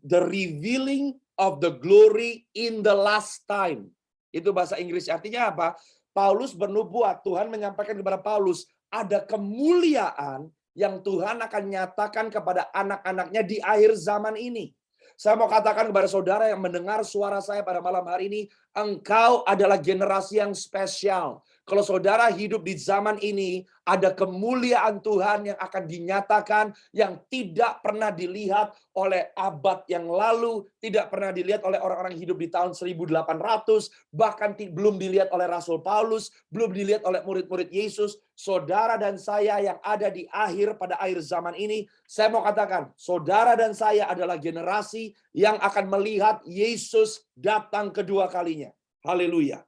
the revealing of the glory in the last time. Itu bahasa Inggris. Artinya apa? Paulus bernubuat, Tuhan menyampaikan kepada Paulus, ada kemuliaan yang Tuhan akan nyatakan kepada anak-anaknya di akhir zaman ini. Saya mau katakan kepada saudara yang mendengar suara saya pada malam hari ini, engkau adalah generasi yang spesial. Kalau saudara hidup di zaman ini, ada kemuliaan Tuhan yang akan dinyatakan yang tidak pernah dilihat oleh abad yang lalu, tidak pernah dilihat oleh orang-orang hidup di tahun 1800, bahkan belum dilihat oleh Rasul Paulus, belum dilihat oleh murid-murid Yesus. Saudara dan saya yang ada di pada akhir zaman ini, saya mau katakan, saudara dan saya adalah generasi yang akan melihat Yesus datang kedua kalinya. Haleluya.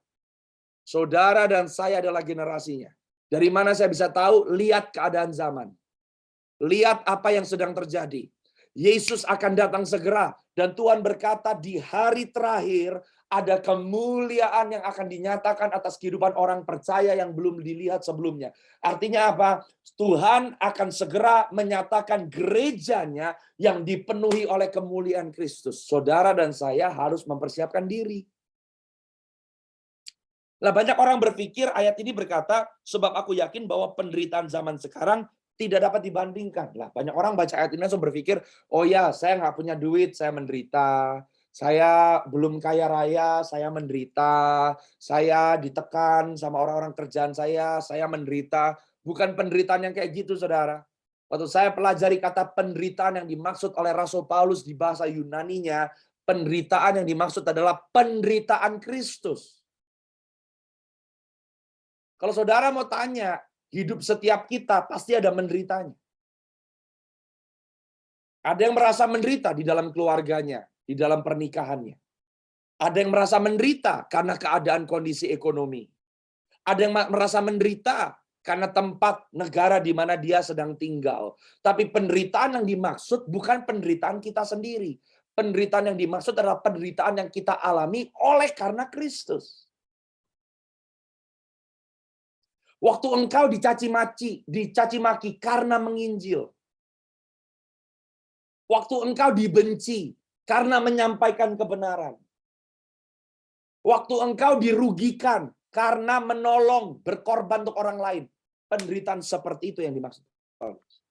Saudara dan saya adalah generasinya. Dari mana saya bisa tahu? Lihat keadaan zaman. Lihat apa yang sedang terjadi. Yesus akan datang segera. Dan Tuhan berkata di hari terakhir ada kemuliaan yang akan dinyatakan atas kehidupan orang percaya yang belum dilihat sebelumnya. Artinya apa? Tuhan akan segera menyatakan gerejanya yang dipenuhi oleh kemuliaan Kristus. Saudara dan saya harus mempersiapkan diri. Nah, banyak orang berpikir ayat ini berkata, sebab aku yakin bahwa penderitaan zaman sekarang tidak dapat dibandingkan. Lah, banyak orang baca ayat ini langsung berpikir, oh ya, saya nggak punya duit, saya menderita. Saya belum kaya raya, saya menderita. Saya ditekan sama orang-orang kerjaan saya menderita. Bukan penderitaan yang kayak gitu, saudara. Waktu saya pelajari kata penderitaan yang dimaksud oleh Rasul Paulus di bahasa Yunaninya, penderitaan yang dimaksud adalah penderitaan Kristus. Kalau saudara mau tanya, hidup setiap kita pasti ada menderitanya. Ada yang merasa menderita di dalam keluarganya, di dalam pernikahannya. Ada yang merasa menderita karena keadaan kondisi ekonomi. Ada yang merasa menderita karena tempat negara di mana dia sedang tinggal. Tapi penderitaan yang dimaksud bukan penderitaan kita sendiri. Penderitaan yang dimaksud adalah penderitaan yang kita alami oleh karena Kristus. Waktu engkau dicaci maki karena menginjil. Waktu engkau dibenci karena menyampaikan kebenaran. Waktu engkau dirugikan karena menolong, berkorban untuk orang lain. penderitaan seperti itu yang dimaksud Paulus.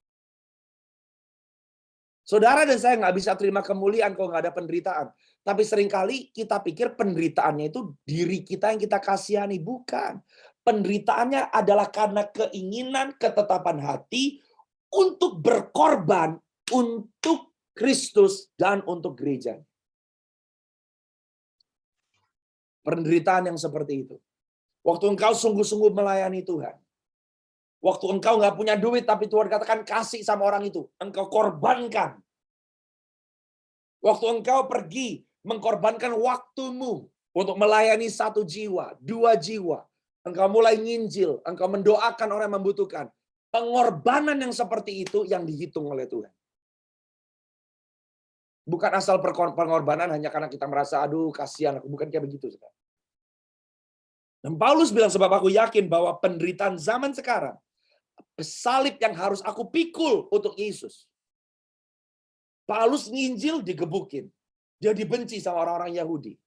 Saudara dan saya nggak bisa terima kemuliaan kalau nggak ada penderitaan. Tapi seringkali kita pikir penderitaannya itu diri kita yang kita kasihani. Bukan. Penderitaannya adalah karena keinginan, ketetapan hati untuk berkorban untuk Kristus dan untuk gereja. Penderitaan yang seperti itu. Waktu engkau sungguh-sungguh melayani Tuhan. Waktu engkau nggak punya duit, tapi Tuhan katakan kasih sama orang itu. Engkau korbankan. Waktu engkau pergi mengkorbankan waktumu untuk melayani 1 jiwa, 2 jiwa. Engkau mulai nginjil, engkau mendoakan orang yang membutuhkan. Pengorbanan yang seperti itu yang dihitung oleh Tuhan. Bukan asal pengorbanan hanya karena kita merasa, aduh kasihan, bukan kayak begitu. Dan Paulus bilang, sebab aku yakin bahwa penderitaan zaman sekarang, salib yang harus aku pikul untuk Yesus. Paulus nginjil digebukin. Dia dibenci sama orang-orang Yahudi.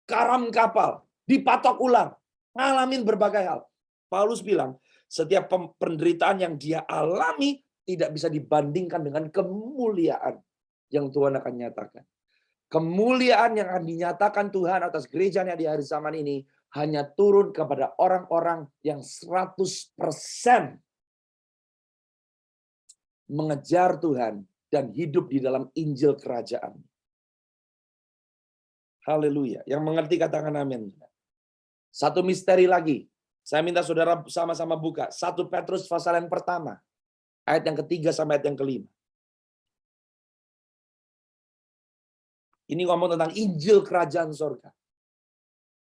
Karam kapal, dipatok ulang, ngalamin berbagai hal. Paulus bilang, setiap penderitaan yang dia alami tidak bisa dibandingkan dengan kemuliaan yang Tuhan akan nyatakan. Kemuliaan yang akan dinyatakan Tuhan atas gerejanya di hari zaman ini hanya turun kepada orang-orang yang 100% mengejar Tuhan dan hidup di dalam Injil kerajaan. Haleluya. Yang mengerti katakan amin. Satu misteri lagi. Saya minta saudara sama-sama buka. 1 Petrus pasal yang pertama. Ayat yang ketiga sampai ayat yang kelima. Ini ngomong tentang Injil kerajaan surga.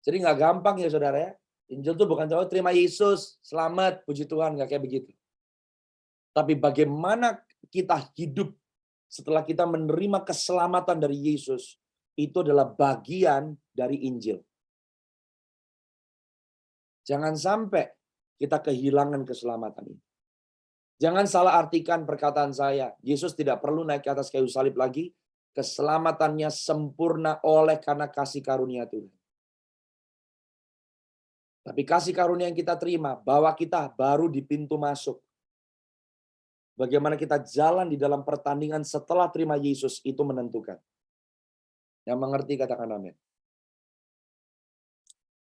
Jadi nggak gampang ya saudara ya. Injil itu bukan cuma terima Yesus, selamat, puji Tuhan, nggak kayak begitu. Tapi bagaimana kita hidup setelah kita menerima keselamatan dari Yesus, itu adalah bagian dari Injil. Jangan sampai kita kehilangan keselamatan ini. Jangan salah artikan perkataan saya, Yesus tidak perlu naik ke atas kayu salib lagi, keselamatannya sempurna oleh karena kasih karunia Tuhan. Tapi kasih karunia yang kita terima, bahwa kita baru di pintu masuk. Bagaimana kita jalan di dalam pertandingan setelah terima Yesus, itu menentukan. Yang mengerti katakan amin.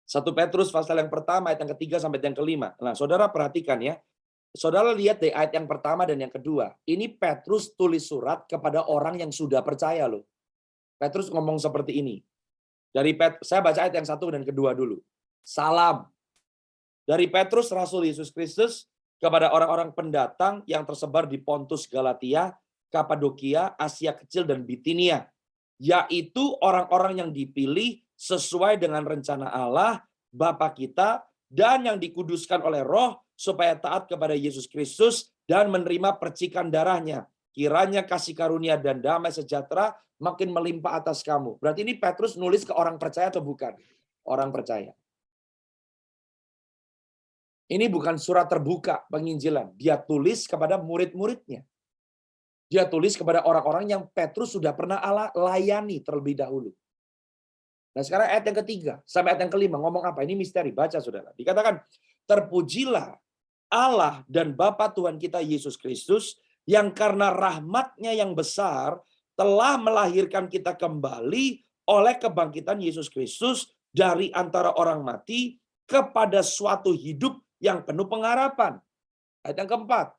1 Petrus pasal yang pertama, ayat yang ketiga sampai yang kelima. Nah, saudara perhatikan ya. Saudara lihat deh ayat yang pertama dan yang kedua. Ini Petrus tulis surat kepada orang yang sudah percaya loh. Petrus ngomong seperti ini. Saya baca ayat yang satu dan kedua dulu. Salam. Dari Petrus, Rasul Yesus Kristus, kepada orang-orang pendatang yang tersebar di Pontus, Galatia, Kapadokia, Asia Kecil, dan Bitinia. Yaitu orang-orang yang dipilih sesuai dengan rencana Allah, Bapa kita, dan yang dikuduskan oleh Roh, supaya taat kepada Yesus Kristus dan menerima percikan darahnya. Kiranya kasih karunia dan damai sejahtera makin melimpah atas kamu. Berarti ini Petrus nulis ke orang percaya atau bukan? Orang percaya. Ini bukan surat terbuka penginjilan. Dia tulis kepada murid-muridnya. Dia tulis kepada orang-orang yang Petrus sudah pernah Allah layani terlebih dahulu. Nah sekarang ayat yang ketiga sampai ayat yang kelima ngomong apa? Ini misteri, baca saudara. Dikatakan, terpujilah Allah dan Bapa Tuhan kita Yesus Kristus, yang karena rahmat-Nya yang besar telah melahirkan kita kembali oleh kebangkitan Yesus Kristus dari antara orang mati kepada suatu hidup yang penuh pengharapan. Ayat yang keempat.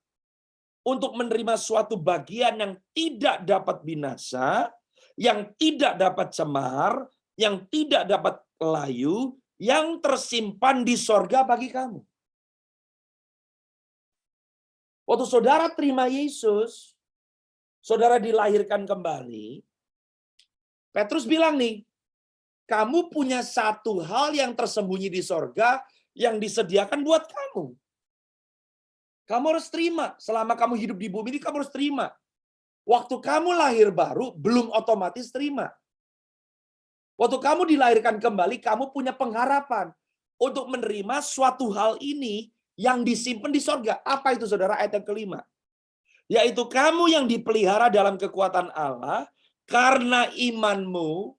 Untuk menerima suatu bagian yang tidak dapat binasa, yang tidak dapat cemar, yang tidak dapat layu, yang tersimpan di sorga bagi kamu. Waktu saudara terima Yesus, saudara dilahirkan kembali, Petrus bilang nih, kamu punya satu hal yang tersembunyi di sorga, yang disediakan buat kamu. Kamu harus terima. Selama kamu hidup di bumi ini, kamu harus terima. Waktu kamu lahir baru, belum otomatis terima. Waktu kamu dilahirkan kembali, kamu punya pengharapan untuk menerima suatu hal ini yang disimpan di sorga. Apa itu saudara? Ayat yang kelima. Yaitu kamu yang dipelihara dalam kekuatan Allah, karena imanmu.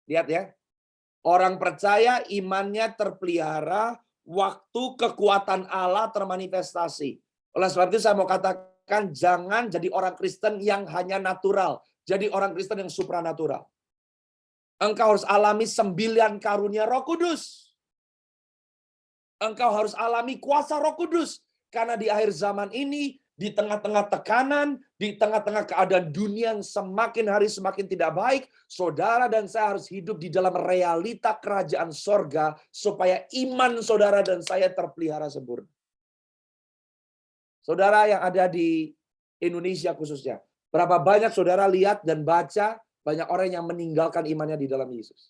Lihat ya. Orang percaya imannya terpelihara waktu kekuatan Allah termanifestasi. Oleh sebab itu saya mau katakan, jangan jadi orang Kristen yang hanya natural. Jadi orang Kristen yang supranatural. Engkau harus alami 9 karunia Roh Kudus. Engkau harus alami kuasa Roh Kudus. Karena di akhir zaman ini, di tengah-tengah tekanan, di tengah-tengah keadaan dunia yang semakin hari semakin tidak baik, saudara dan saya harus hidup di dalam realita kerajaan sorga, supaya iman saudara dan saya terpelihara sempurna. Saudara yang ada di Indonesia khususnya, berapa banyak saudara lihat dan baca banyak orang yang meninggalkan imannya di dalam Yesus?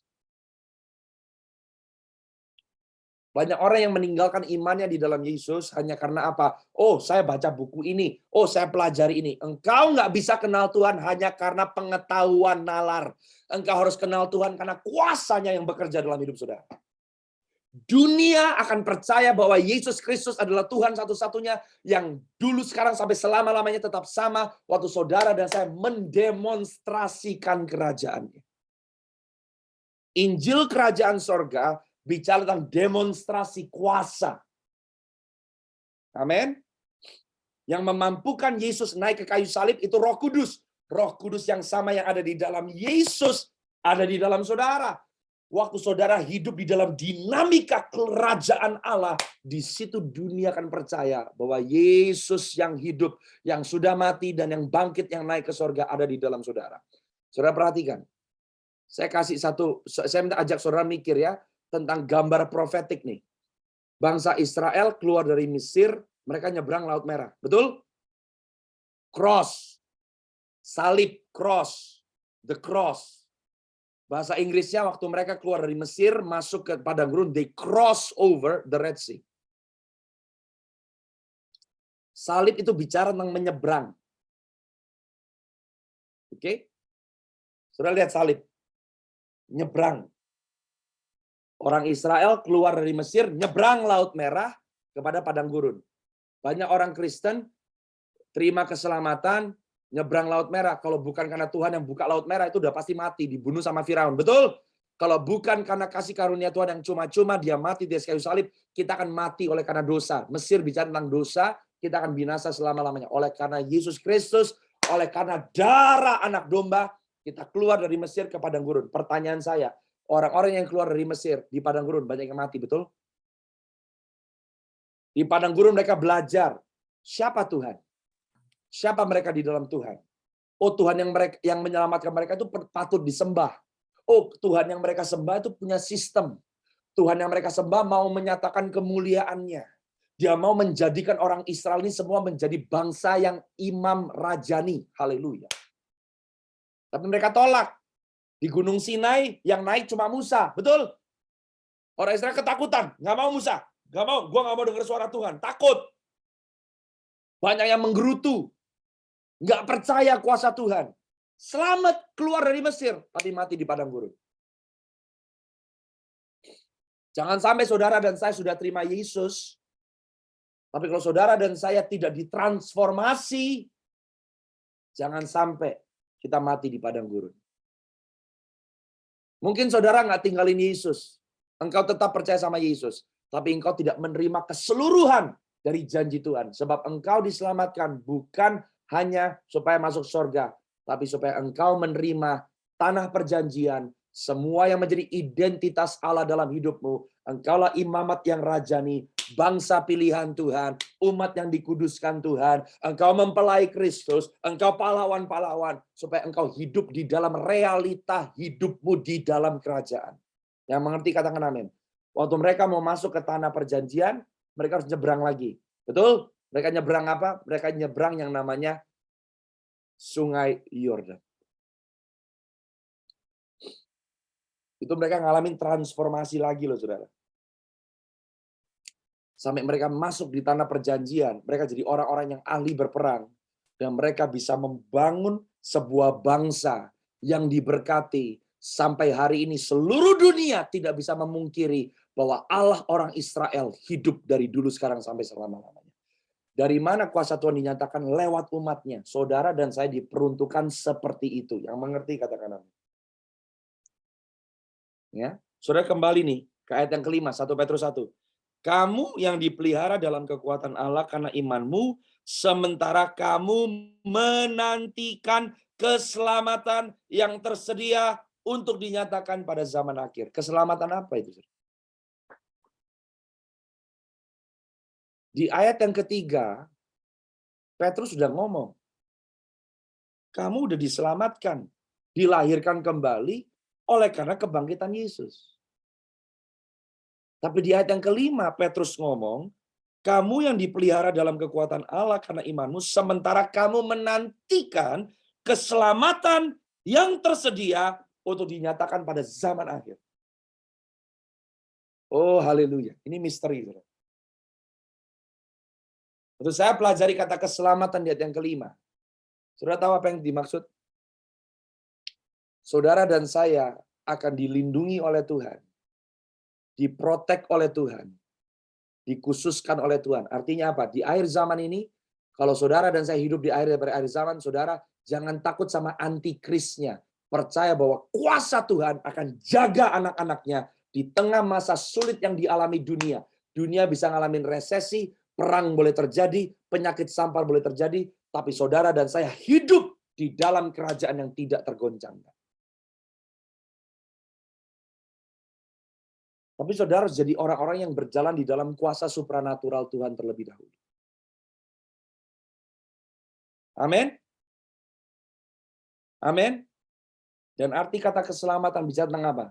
Banyak orang yang meninggalkan imannya di dalam Yesus hanya karena apa? Oh, saya baca buku ini. Oh, saya pelajari ini. Engkau nggak bisa kenal Tuhan hanya karena pengetahuan nalar. Engkau harus kenal Tuhan karena kuasanya yang bekerja dalam hidup saudara. Dunia akan percaya bahwa Yesus Kristus adalah Tuhan satu-satunya yang dulu, sekarang, sampai selama-lamanya tetap sama waktu saudara dan saya mendemonstrasikan kerajaannya. Injil kerajaan sorga bicara tentang demonstrasi kuasa. Amin. Yang memampukan Yesus naik ke kayu salib itu Roh Kudus. Roh Kudus yang sama yang ada di dalam Yesus ada di dalam saudara. Waktu saudara hidup di dalam dinamika kerajaan Allah, di situ dunia akan percaya bahwa Yesus yang hidup, yang sudah mati dan yang bangkit, yang naik ke sorga ada di dalam saudara. Saudara perhatikan. Saya minta ajak saudara mikir ya, tentang gambar profetik nih. Bangsa Israel keluar dari Mesir, mereka nyebrang Laut Merah. Betul? Cross. Salib, cross. The cross. Bahasa Inggrisnya waktu mereka keluar dari Mesir, masuk ke padang gurun, they cross over the Red Sea. Salib itu bicara tentang menyeberang. Oke? Saudara lihat salib. Nyebrang. Orang Israel keluar dari Mesir, nyebrang Laut Merah kepada padang gurun. Banyak orang Kristen terima keselamatan, nyebrang Laut Merah. Kalau bukan karena Tuhan yang buka Laut Merah, itu udah pasti mati, dibunuh sama Firaun. Betul? Kalau bukan karena kasih karunia Tuhan yang cuma-cuma, dia mati di kayu salib, kita akan mati oleh karena dosa. Mesir bicara tentang dosa, kita akan binasa selama-lamanya. Oleh karena Yesus Kristus, oleh karena darah anak domba, kita keluar dari Mesir ke padang gurun. Pertanyaan saya, orang-orang yang keluar dari Mesir di padang gurun banyak yang mati, betul? Di padang gurun mereka belajar siapa Tuhan, siapa mereka di dalam Tuhan. Oh, Tuhan yang menyelamatkan mereka itu patut disembah. Oh, Tuhan yang mereka sembah itu punya sistem. Tuhan yang mereka sembah mau menyatakan kemuliaannya. Dia mau menjadikan orang Israel ini semua menjadi bangsa yang imam rajani. Haleluya. Tapi mereka tolak. Di Gunung Sinai yang naik cuma Musa, betul? Orang Israel ketakutan, nggak mau Musa, nggak mau, gua nggak mau dengar suara Tuhan, takut. Banyak yang menggerutu, nggak percaya kuasa Tuhan. Selamat keluar dari Mesir, tapi mati di padang gurun. Jangan sampai saudara dan saya sudah terima Yesus, tapi kalau saudara dan saya tidak ditransformasi, jangan sampai kita mati di padang gurun. Mungkin saudara nggak tinggalin Yesus. Engkau tetap percaya sama Yesus. Tapi engkau tidak menerima keseluruhan dari janji Tuhan. Sebab engkau diselamatkan bukan hanya supaya masuk surga. Tapi supaya engkau menerima tanah perjanjian. Semua yang menjadi identitas Allah dalam hidupmu. Engkaulah imamat yang rajani. Bangsa pilihan Tuhan. Umat yang dikuduskan Tuhan. Engkau mempelai Kristus. Engkau pahlawan-pahlawan. Supaya engkau hidup di dalam realita hidupmu di dalam kerajaan. Yang mengerti katakan amin. Waktu mereka mau masuk ke tanah perjanjian, mereka harus nyebrang lagi. Betul? Mereka nyebrang apa? Mereka nyebrang yang namanya Sungai Yordan. Itu mereka ngalamin transformasi lagi loh, saudara. Sampai mereka masuk di tanah perjanjian, mereka jadi orang-orang yang ahli berperang. Dan mereka bisa membangun sebuah bangsa yang diberkati. Sampai hari ini seluruh dunia tidak bisa memungkiri bahwa Allah orang Israel hidup dari dulu, sekarang, sampai selama-lamanya. Dari mana kuasa Tuhan dinyatakan? Lewat umatnya. Saudara dan saya diperuntukkan seperti itu. Yang mengerti katakan amin. Ya, saudara kembali nih ke ayat yang kelima, 1 Petrus 1. Kamu yang dipelihara dalam kekuatan Allah karena imanmu, sementara kamu menantikan keselamatan yang tersedia untuk dinyatakan pada zaman akhir. Keselamatan apa itu? Di ayat yang ketiga, Petrus sudah ngomong, kamu udah diselamatkan, dilahirkan kembali oleh karena kebangkitan Yesus. Tapi di ayat yang kelima, Petrus ngomong, kamu yang dipelihara dalam kekuatan Allah karena imanmu, sementara kamu menantikan keselamatan yang tersedia untuk dinyatakan pada zaman akhir. Oh, haleluya. Ini misteri. Untuk saya pelajari kata keselamatan di ayat yang kelima. Saudara tahu apa yang dimaksud? Saudara dan saya akan dilindungi oleh Tuhan. Diprotek oleh Tuhan. Dikhususkan oleh Tuhan. Artinya apa? Di akhir zaman ini, kalau saudara dan saya hidup di akhir zaman, saudara jangan takut sama antikrisnya. Percaya bahwa kuasa Tuhan akan jaga anak-anaknya di tengah masa sulit yang dialami dunia. Dunia bisa ngalamin resesi, perang boleh terjadi, penyakit sampar boleh terjadi, tapi saudara dan saya hidup di dalam kerajaan yang tidak tergoncangkan. Tapi saudara harus jadi orang-orang yang berjalan di dalam kuasa supranatural Tuhan terlebih dahulu. Amin. Amin. Dan arti kata keselamatan bicara tentang apa?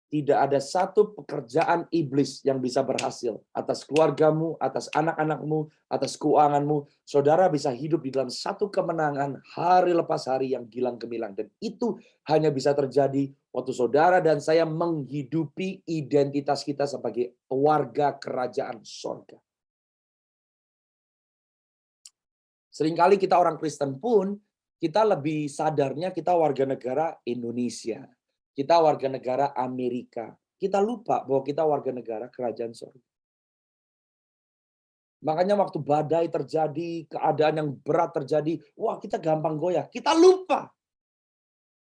Tidak ada satu pekerjaan iblis yang bisa berhasil atas keluargamu, atas anak-anakmu, atas keuanganmu. Saudara bisa hidup di dalam satu kemenangan hari lepas hari yang gilang gemilang. Dan itu hanya bisa terjadi waktu saudara dan saya menghidupi identitas kita sebagai warga kerajaan sorga. Seringkali kita orang Kristen pun, kita lebih sadarnya kita warga negara Indonesia. Kita warga negara Amerika. Kita lupa bahwa kita warga negara kerajaan sorga. Makanya waktu badai terjadi, keadaan yang berat terjadi, wah kita gampang goyah. Kita lupa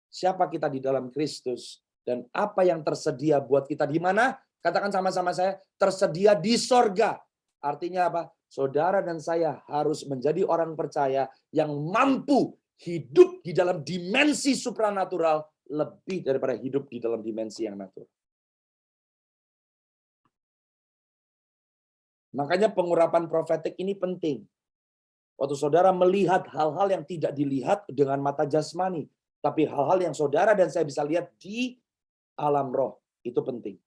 siapa kita di dalam Kristus. Dan apa yang tersedia buat kita di mana? Katakan sama-sama saya, tersedia di sorga. Artinya apa? Saudara dan saya harus menjadi orang percaya yang mampu hidup di dalam dimensi supranatural lebih daripada hidup di dalam dimensi yang natural. Makanya pengurapan profetik ini penting. Waktu saudara melihat hal-hal yang tidak dilihat dengan mata jasmani, tapi hal-hal yang saudara dan saya bisa lihat di alam roh, itu penting.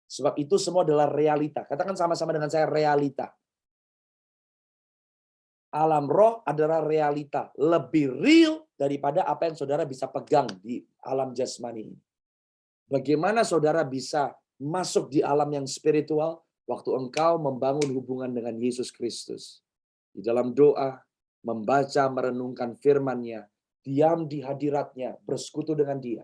Sebab itu semua adalah realita. Katakan sama-sama dengan saya, realita. Alam roh adalah realita. Lebih real daripada apa yang saudara bisa pegang di alam jasmani ini. Bagaimana saudara bisa masuk di alam yang spiritual waktu engkau membangun hubungan dengan Yesus Kristus. Di dalam doa, membaca, merenungkan firman-Nya, diam di hadirat-Nya, bersekutu dengan Dia.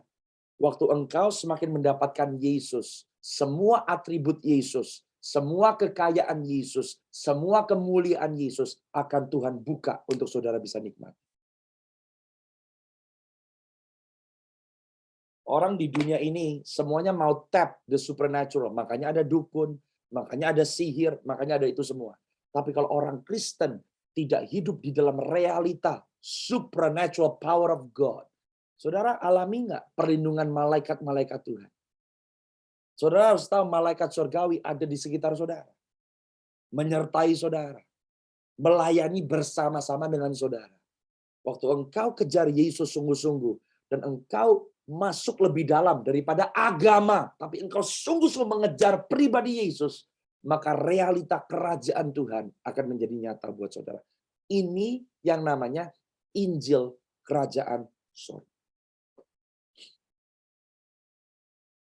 Waktu engkau semakin mendapatkan Yesus, semua atribut Yesus, semua kekayaan Yesus, semua kemuliaan Yesus akan Tuhan buka untuk saudara bisa nikmati. Orang di dunia ini semuanya mau tap the supernatural. Makanya ada dukun, makanya ada sihir, makanya ada itu semua. Tapi kalau orang Kristen tidak hidup di dalam realita supernatural power of God, saudara alami nggak perlindungan malaikat-malaikat Tuhan? Saudara harus tahu malaikat surgawi ada di sekitar saudara. Menyertai saudara. Melayani bersama-sama dengan saudara. Waktu engkau kejar Yesus sungguh-sungguh, dan engkau masuk lebih dalam daripada agama, tapi engkau sungguh-sungguh mengejar pribadi Yesus, maka realita kerajaan Tuhan akan menjadi nyata buat saudara. Ini yang namanya Injil Kerajaan Sorga.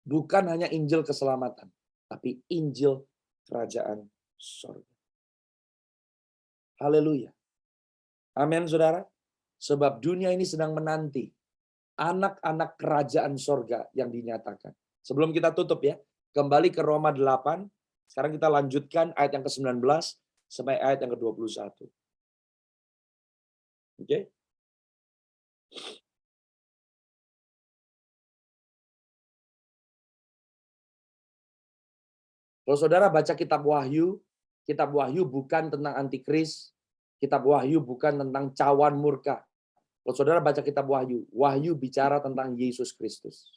Bukan hanya Injil keselamatan, tapi Injil Kerajaan Sorga. Haleluya. Amin, saudara. Sebab dunia ini sedang menanti anak-anak kerajaan sorga yang dinyatakan. Sebelum kita tutup ya, kembali ke Roma 8. Sekarang kita lanjutkan ayat yang ke-19 sampai ayat yang ke-21. Oke? Kalau saudara baca kitab Wahyu bukan tentang antikris, kitab Wahyu bukan tentang cawan murka. Kalau saudara baca kitab Wahyu bicara tentang Yesus Kristus.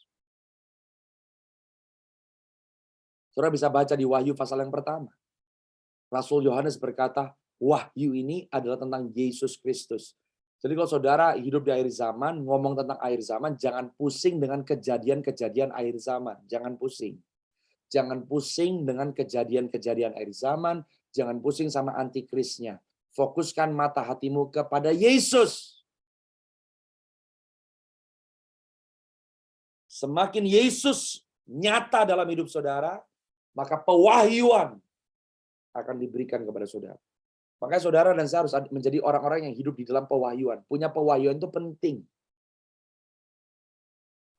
Saudara bisa baca di Wahyu pasal yang pertama. Rasul Yohanes berkata, Wahyu ini adalah tentang Yesus Kristus. Jadi kalau saudara hidup di akhir zaman, ngomong tentang akhir zaman, jangan pusing dengan kejadian-kejadian akhir zaman. Jangan pusing. Jangan pusing dengan kejadian-kejadian akhir zaman. Jangan pusing sama antikrisnya. Fokuskan mata hatimu kepada Yesus. Semakin Yesus nyata dalam hidup saudara, maka pewahyuan akan diberikan kepada saudara. Makanya saudara dan saya harus menjadi orang-orang yang hidup di dalam pewahyuan. Punya pewahyuan itu penting.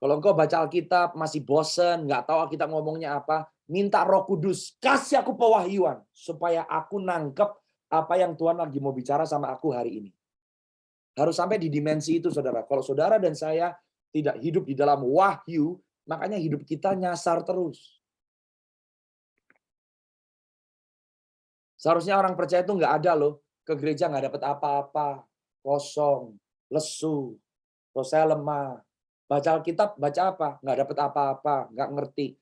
Kalau engkau baca Alkitab masih bosen, nggak tahu Alkitab ngomongnya apa, minta Roh Kudus, kasih aku pewahyuan supaya aku nangkep apa yang Tuhan lagi mau bicara sama aku hari ini. Harus sampai di dimensi itu, saudara. Kalau saudara dan saya tidak hidup di dalam wahyu, makanya hidup kita nyasar terus. Seharusnya orang percaya itu nggak ada loh, ke gereja nggak dapat apa-apa, kosong, lesu, terus saya lemah. Baca Alkitab, baca apa? Nggak dapat apa-apa, nggak ngerti.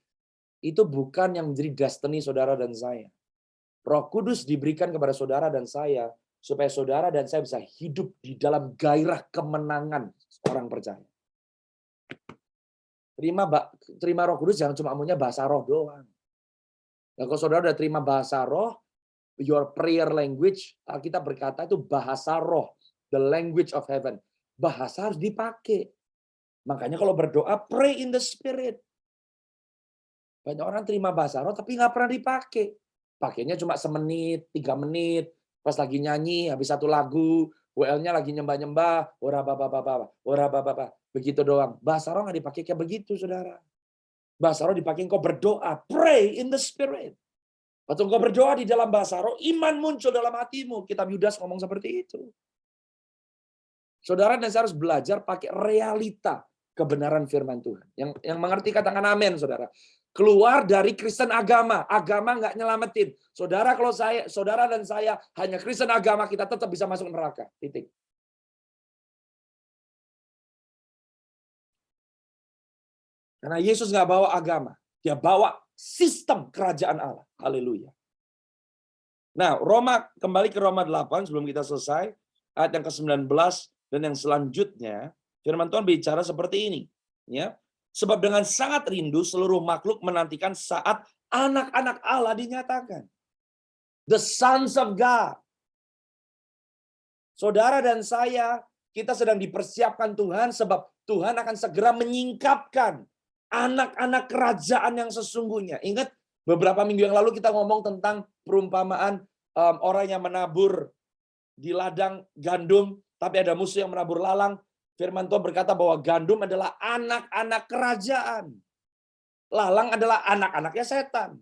Itu bukan yang menjadi destiny saudara dan saya. Roh Kudus diberikan kepada saudara dan saya, supaya saudara dan saya bisa hidup di dalam gairah kemenangan orang percaya. Terima Roh Kudus jangan cuma maunya bahasa roh doang. Nah, kalau saudara udah terima bahasa roh, your prayer language, kita berkata itu bahasa roh, the language of heaven. Bahasa harus dipakai. Makanya kalau berdoa, pray in the spirit. Banyak orang terima bahasa roh tapi nggak pernah dipakai. Pakainya cuma semenit, 3 menit, pas lagi nyanyi, habis satu lagu, WL-nya lagi nyembah-nyembah, ora baba, begitu doang. Bahasa roh nggak dipakai kayak begitu, saudara. Bahasa roh dipakai engkau berdoa, pray in the spirit. Waktu engkau berdoa di dalam bahasa roh, iman muncul dalam hatimu. Kitab Yudas ngomong seperti itu. Saudara dan saya harus belajar pakai realita kebenaran firman Tuhan. Yang mengerti katakan amin, saudara. Keluar dari Kristen agama nggak nyelamatin. Saudara dan saya hanya Kristen agama, kita tetap bisa masuk neraka. Titik. Karena Yesus nggak bawa agama, dia bawa sistem kerajaan Allah. Haleluya. Nah, kembali ke Roma 8 sebelum kita selesai, ayat yang ke-19 dan yang selanjutnya, firman Tuhan bicara seperti ini, ya. Sebab dengan sangat rindu seluruh makhluk menantikan saat anak-anak Allah dinyatakan. The sons of God. Saudara dan saya, kita sedang dipersiapkan Tuhan sebab Tuhan akan segera menyingkapkan anak-anak kerajaan yang sesungguhnya. Ingat beberapa minggu yang lalu kita ngomong tentang perumpamaan orang yang menabur di ladang gandum, tapi ada musuh yang menabur lalang. Firman Tuhan berkata bahwa gandum adalah anak-anak kerajaan. Lalang adalah anak-anaknya setan.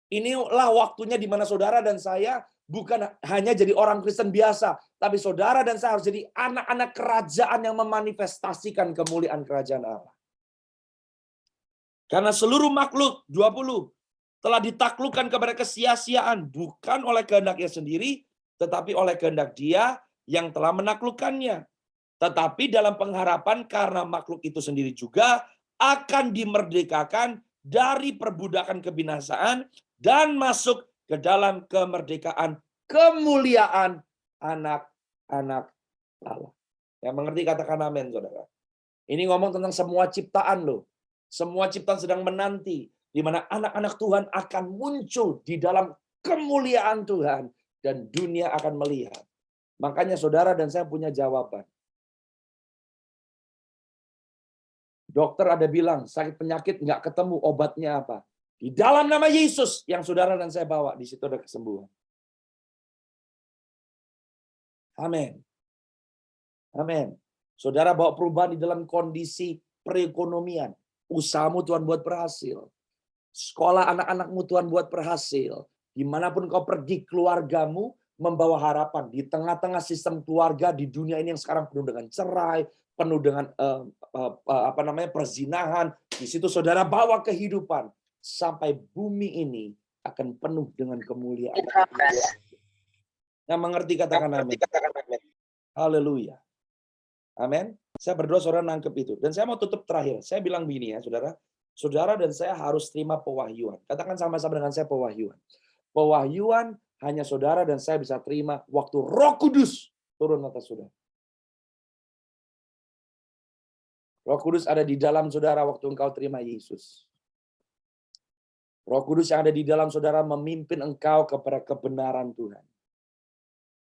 Inilah waktunya di mana saudara dan saya bukan hanya jadi orang Kristen biasa, tapi saudara dan saya harus jadi anak-anak kerajaan yang memanifestasikan kemuliaan kerajaan Allah. Karena seluruh makhluk, 20, telah ditaklukkan kepada kesia-siaan, bukan oleh kehendaknya sendiri, tetapi oleh kehendak Dia yang telah menaklukkannya. Tetapi dalam pengharapan karena makhluk itu sendiri juga akan dimerdekakan dari perbudakan kebinasaan dan masuk ke dalam kemerdekaan kemuliaan anak-anak Allah. Yang mengerti katakan amin, saudara. Ini ngomong tentang semua ciptaan loh. Semua ciptaan sedang menanti di mana anak-anak Tuhan akan muncul di dalam kemuliaan Tuhan dan dunia akan melihat. Makanya saudara dan saya punya jawaban. Dokter ada bilang sakit penyakit nggak ketemu obatnya apa. Di dalam nama Yesus yang saudara dan saya bawa, di situ ada kesembuhan. Amin. Amin. Saudara bawa perubahan di dalam kondisi perekonomian. Usahamu Tuhan buat berhasil. Sekolah anak-anakmu Tuhan buat berhasil. Dimanapun kau pergi, keluargamu membawa harapan. Di tengah-tengah sistem keluarga di dunia ini yang sekarang penuh dengan cerai, penuh dengan perzinahan. Di situ saudara bawa kehidupan. sampai bumi ini akan penuh dengan kemuliaan. In progress. Yang mengerti katakan amin. Haleluya. Amin. Saya berdoa saudara nangkep itu. Dan saya mau tutup terakhir. Saya bilang begini ya saudara. Saudara dan saya harus terima pewahyuan. Katakan sama-sama dengan saya pewahyuan. Pewahyuan hanya saudara dan saya bisa terima waktu Roh Kudus turun atas saudara. Roh Kudus ada di dalam saudara waktu engkau terima Yesus. Roh Kudus yang ada di dalam saudara memimpin engkau kepada kebenaran Tuhan.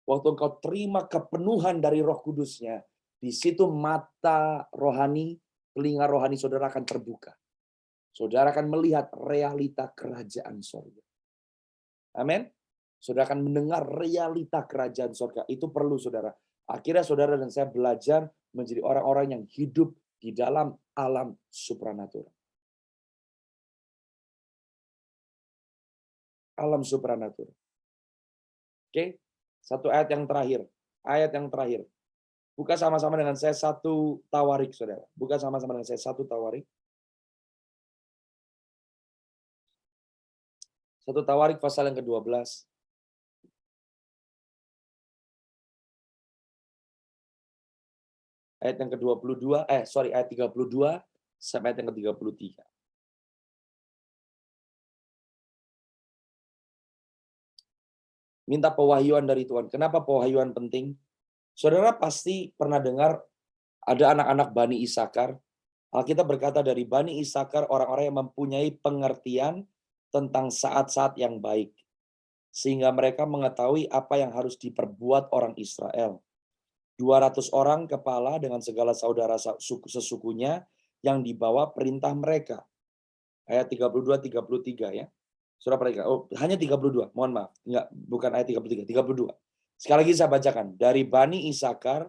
Waktu engkau terima kepenuhan dari Roh Kudusnya, di situ mata rohani, telinga rohani saudara akan terbuka. Saudara akan melihat realita kerajaan surga. Amin. Saudara akan mendengar realita kerajaan surga. Itu perlu saudara. Akhirnya saudara dan saya belajar menjadi orang-orang yang hidup di dalam alam supranatural. Alam supranatural. Oke, satu ayat yang terakhir. Ayat yang terakhir. Buka sama-sama dengan saya 1 Tawarik, saudara. Buka sama-sama dengan saya 1 Tawarik. 1 Tawarik pasal yang ke-12. Ayat yang ke-22, ayat 32 sampai ayat yang ke-33. Minta pewahyuan dari Tuhan. Kenapa pewahyuan penting? Saudara pasti pernah dengar ada anak-anak Bani Isakar. Alkitab berkata dari Bani Isakar orang-orang yang mempunyai pengertian tentang saat-saat yang baik. Sehingga mereka mengetahui apa yang harus diperbuat orang Israel. 200 orang kepala dengan segala saudara sesukunya yang dibawa perintah mereka. Ayat 32-33 ya. Saudara perhatikan. Oh, hanya 32. Mohon maaf. Enggak, bukan ayat 33, 32. Sekali lagi saya bacakan. Dari Bani Isakar,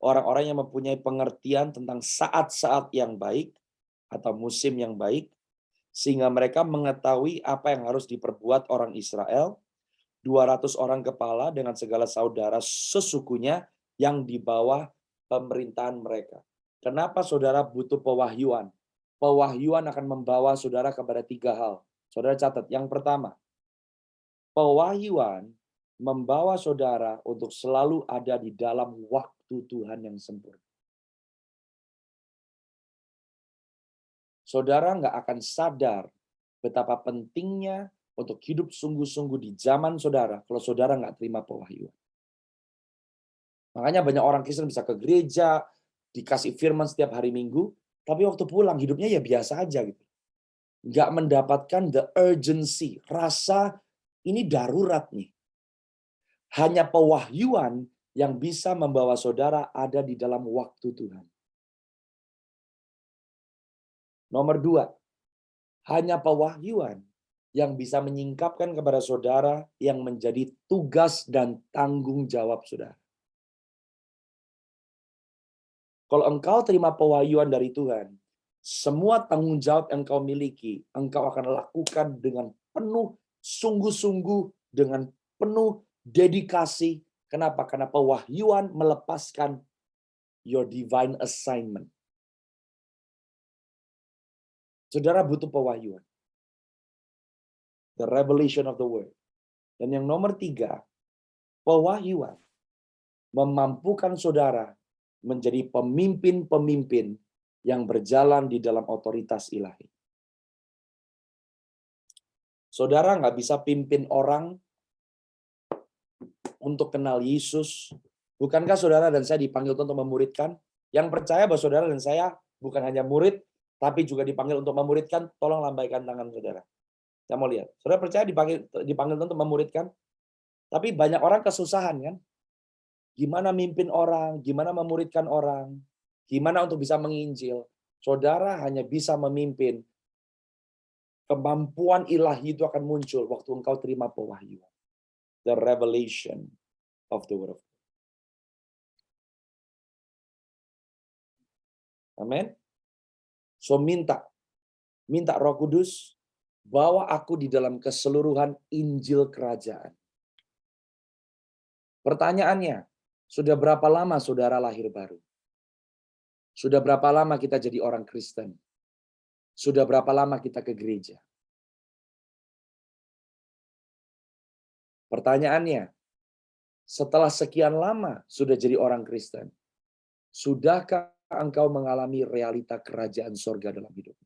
orang-orang yang mempunyai pengertian tentang saat-saat yang baik atau musim yang baik, sehingga mereka mengetahui apa yang harus diperbuat orang Israel. 200 orang kepala dengan segala saudara sesukunya yang di bawah pemerintahan mereka. Kenapa saudara butuh pewahyuan? Pewahyuan akan membawa saudara kepada 3 hal. Saudara catat. Yang pertama, pewahyuan membawa saudara untuk selalu ada di dalam waktu Tuhan yang sempurna. Saudara nggak akan sadar betapa pentingnya untuk hidup sungguh-sungguh di zaman saudara kalau saudara nggak terima pewahyuan. Makanya banyak orang Kristen bisa ke gereja, dikasih firman setiap hari Minggu, tapi waktu pulang hidupnya ya biasa aja gitu. Nggak mendapatkan the urgency, rasa ini darurat nih. Hanya pewahyuan yang bisa membawa saudara ada di dalam waktu Tuhan. Nomor 2, hanya pewahyuan yang bisa menyingkapkan kepada saudara yang menjadi tugas dan tanggung jawab saudara. Kalau engkau terima pewahyuan dari Tuhan, semua tanggung jawab yang engkau miliki, engkau akan lakukan dengan penuh sungguh-sungguh, dengan penuh dedikasi. Kenapa? Karena pewahyuan melepaskan your divine assignment. Saudara butuh pewahyuan. The revelation of the word. Dan yang nomor 3, pewahyuan memampukan saudara menjadi pemimpin-pemimpin yang berjalan di dalam otoritas ilahi. Saudara nggak bisa pimpin orang untuk kenal Yesus. Bukankah saudara dan saya dipanggil untuk memuridkan? Yang percaya bahwa saudara dan saya bukan hanya murid, tapi juga dipanggil untuk memuridkan, tolong lambaikan tangan saudara. Saya mau lihat. Saudara percaya dipanggil untuk memuridkan? Tapi banyak orang kesusahan kan? Gimana mimpin orang, gimana memuridkan orang, gimana untuk bisa menginjil. Saudara hanya bisa memimpin. Kemampuan ilahi itu akan muncul waktu engkau terima pewahyuan. The revelation of the word of God. Amin. So minta Roh Kudus bawa aku di dalam keseluruhan Injil kerajaan. Pertanyaannya, sudah berapa lama saudara lahir baru? Sudah berapa lama kita jadi orang Kristen? Sudah berapa lama kita ke gereja? Pertanyaannya, setelah sekian lama sudah jadi orang Kristen, sudahkah engkau mengalami realita kerajaan sorga dalam hidup?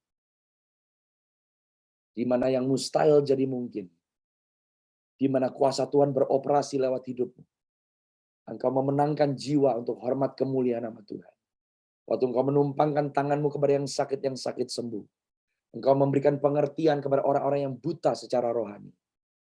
Di mana yang mustahil jadi mungkin. Di mana kuasa Tuhan beroperasi lewat hidupmu. Engkau memenangkan jiwa untuk hormat kemuliaan nama Tuhan. Waktu engkau menumpangkan tanganmu kepada yang sakit sembuh. Engkau memberikan pengertian kepada orang-orang yang buta secara rohani.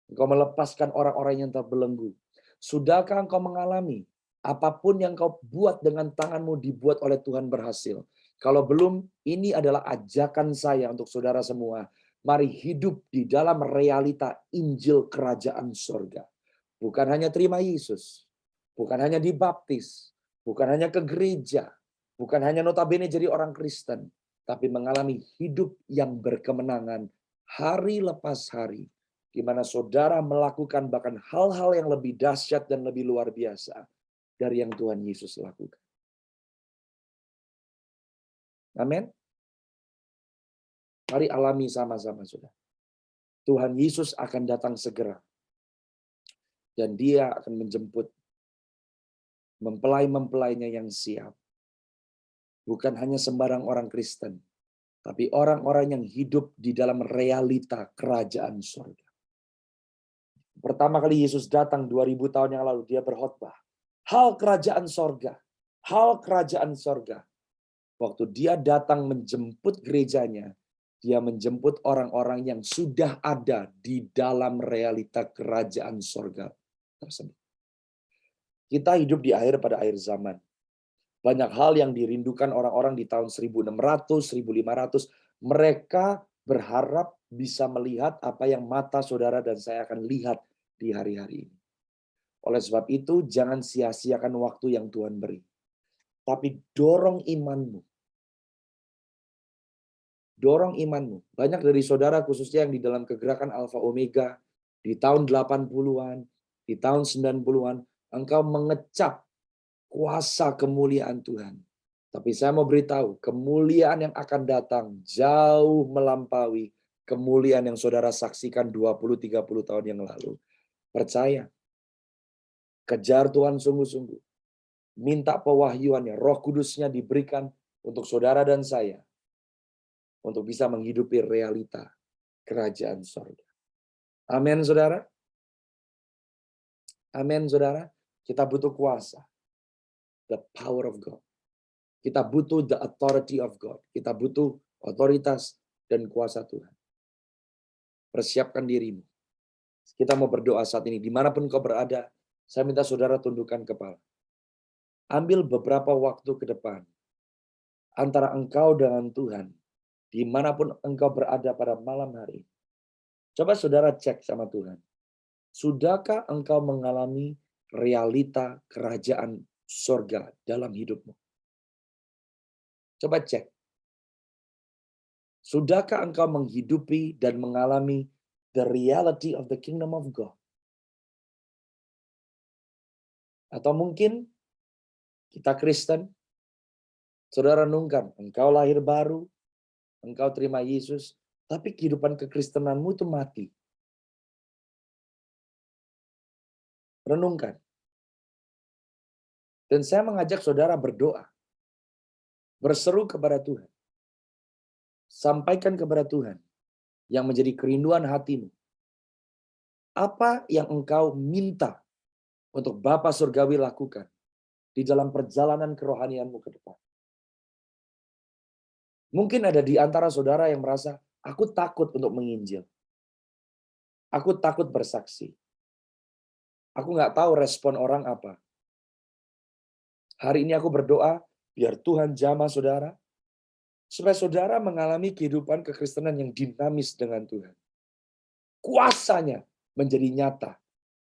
Engkau melepaskan orang-orang yang terbelenggu. Sudahkah engkau mengalami apapun yang kau buat dengan tanganmu dibuat oleh Tuhan berhasil? Kalau belum, ini adalah ajakan saya untuk saudara semua. Mari hidup di dalam realita Injil Kerajaan Sorga. Bukan hanya terima Yesus. Bukan hanya dibaptis. Bukan hanya ke gereja. Bukan hanya notabene jadi orang Kristen. Tapi mengalami hidup yang berkemenangan hari lepas hari. Di mana saudara melakukan bahkan hal-hal yang lebih dahsyat dan lebih luar biasa dari yang Tuhan Yesus lakukan. Amin. Mari alami sama-sama, saudara. Tuhan Yesus akan datang segera. Dan dia akan menjemput mempelai-mempelainya yang siap. Bukan hanya sembarang orang Kristen, tapi orang-orang yang hidup di dalam realita kerajaan surga. Pertama kali Yesus datang 2000 tahun yang lalu, dia berkhotbah. Hal kerajaan sorga. Hal kerajaan sorga. Waktu dia datang menjemput gerejanya, dia menjemput orang-orang yang sudah ada di dalam realita kerajaan sorga tersebut. Kita hidup di pada akhir zaman. Banyak hal yang dirindukan orang-orang di tahun 1600, 1500. Mereka berharap bisa melihat apa yang mata saudara dan saya akan lihat di hari-hari ini. Oleh sebab itu, jangan sia-siakan waktu yang Tuhan beri. Tapi dorong imanmu. Dorong imanmu. Banyak dari saudara khususnya yang di dalam kegerakan Alfa Omega, di tahun 80-an, di tahun 90-an, engkau mengecap kuasa kemuliaan Tuhan. Tapi saya mau beritahu, kemuliaan yang akan datang jauh melampaui kemuliaan yang saudara saksikan 20-30 tahun yang lalu. Percaya. Kejar Tuhan sungguh-sungguh. Minta pewahyuannya, Roh Kudusnya diberikan untuk saudara dan saya. Untuk bisa menghidupi realita kerajaan sorga. Amin, saudara. Amin, saudara. Kita butuh kuasa. The power of God. Kita butuh the authority of God. Kita butuh otoritas dan kuasa Tuhan. Persiapkan dirimu. Kita mau berdoa saat ini. Dimanapun kau berada, saya minta saudara tundukkan kepala. Ambil beberapa waktu ke depan. Antara engkau dengan Tuhan. Dimanapun engkau berada pada malam hari. Coba saudara cek sama Tuhan. Sudahkah engkau mengalami realita kerajaan sorga dalam hidupmu? Coba cek. Sudahkah engkau menghidupi dan mengalami the reality of the kingdom of God? Atau mungkin kita Kristen, saudara renungkan, engkau lahir baru, engkau terima Yesus, tapi kehidupan kekristenanmu itu mati. Renungkan. Dan saya mengajak saudara berdoa. Berseru kepada Tuhan. Sampaikan kepada Tuhan yang menjadi kerinduan hatimu. Apa yang engkau minta untuk Bapa Surgawi lakukan di dalam perjalanan kerohanianmu ke depan. Mungkin ada di antara saudara yang merasa, aku takut untuk menginjil. Aku takut bersaksi. Aku nggak tahu respon orang apa. Hari ini aku berdoa, biar Tuhan jamah saudara, supaya saudara mengalami kehidupan kekristenan yang dinamis dengan Tuhan. Kuasanya menjadi nyata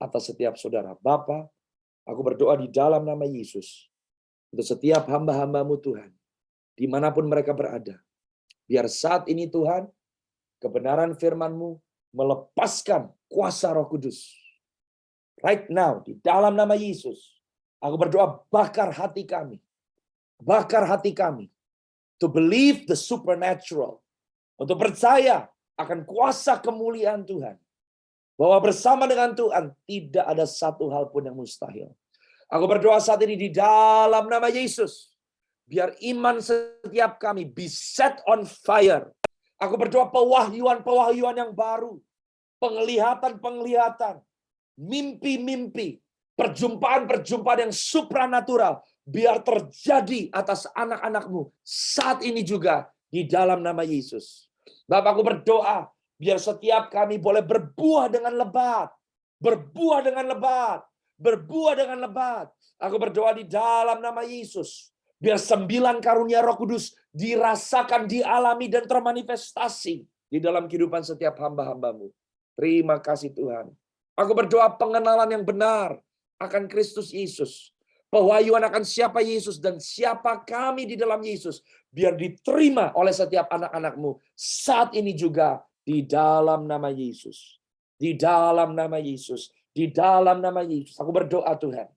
atas setiap saudara. Bapa, aku berdoa di dalam nama Yesus. Untuk setiap hamba-hambamu Tuhan. Dimanapun mereka berada. Biar saat ini Tuhan, kebenaran firman-Mu melepaskan kuasa Roh Kudus. Right now, di dalam nama Yesus. Aku berdoa bakar hati kami. Bakar hati kami. To believe the supernatural. Untuk percaya akan kuasa kemuliaan Tuhan. Bahwa bersama dengan Tuhan tidak ada satu hal pun yang mustahil. Aku berdoa saat ini di dalam nama Yesus. Biar iman setiap kami be set on fire. Aku berdoa pewahyuan-pewahyuan yang baru. Penglihatan-penglihatan. Mimpi-mimpi. Perjumpaan-perjumpaan yang supranatural. Biar terjadi atas anak-anakmu saat ini juga di dalam nama Yesus. Bapak, aku berdoa biar setiap kami boleh berbuah dengan lebat. Berbuah dengan lebat. Berbuah dengan lebat. Aku berdoa di dalam nama Yesus. Biar 9 karunia Roh Kudus dirasakan, dialami, dan termanifestasi di dalam kehidupan setiap hamba-hambamu. Terima kasih Tuhan. Aku berdoa pengenalan yang benar akan Kristus Yesus. Pewahyuan akan siapa Yesus dan siapa kami di dalam Yesus. Biar diterima oleh setiap anak-anakmu saat ini juga di dalam nama Yesus. Di dalam nama Yesus. Di dalam nama Yesus. Aku berdoa Tuhan.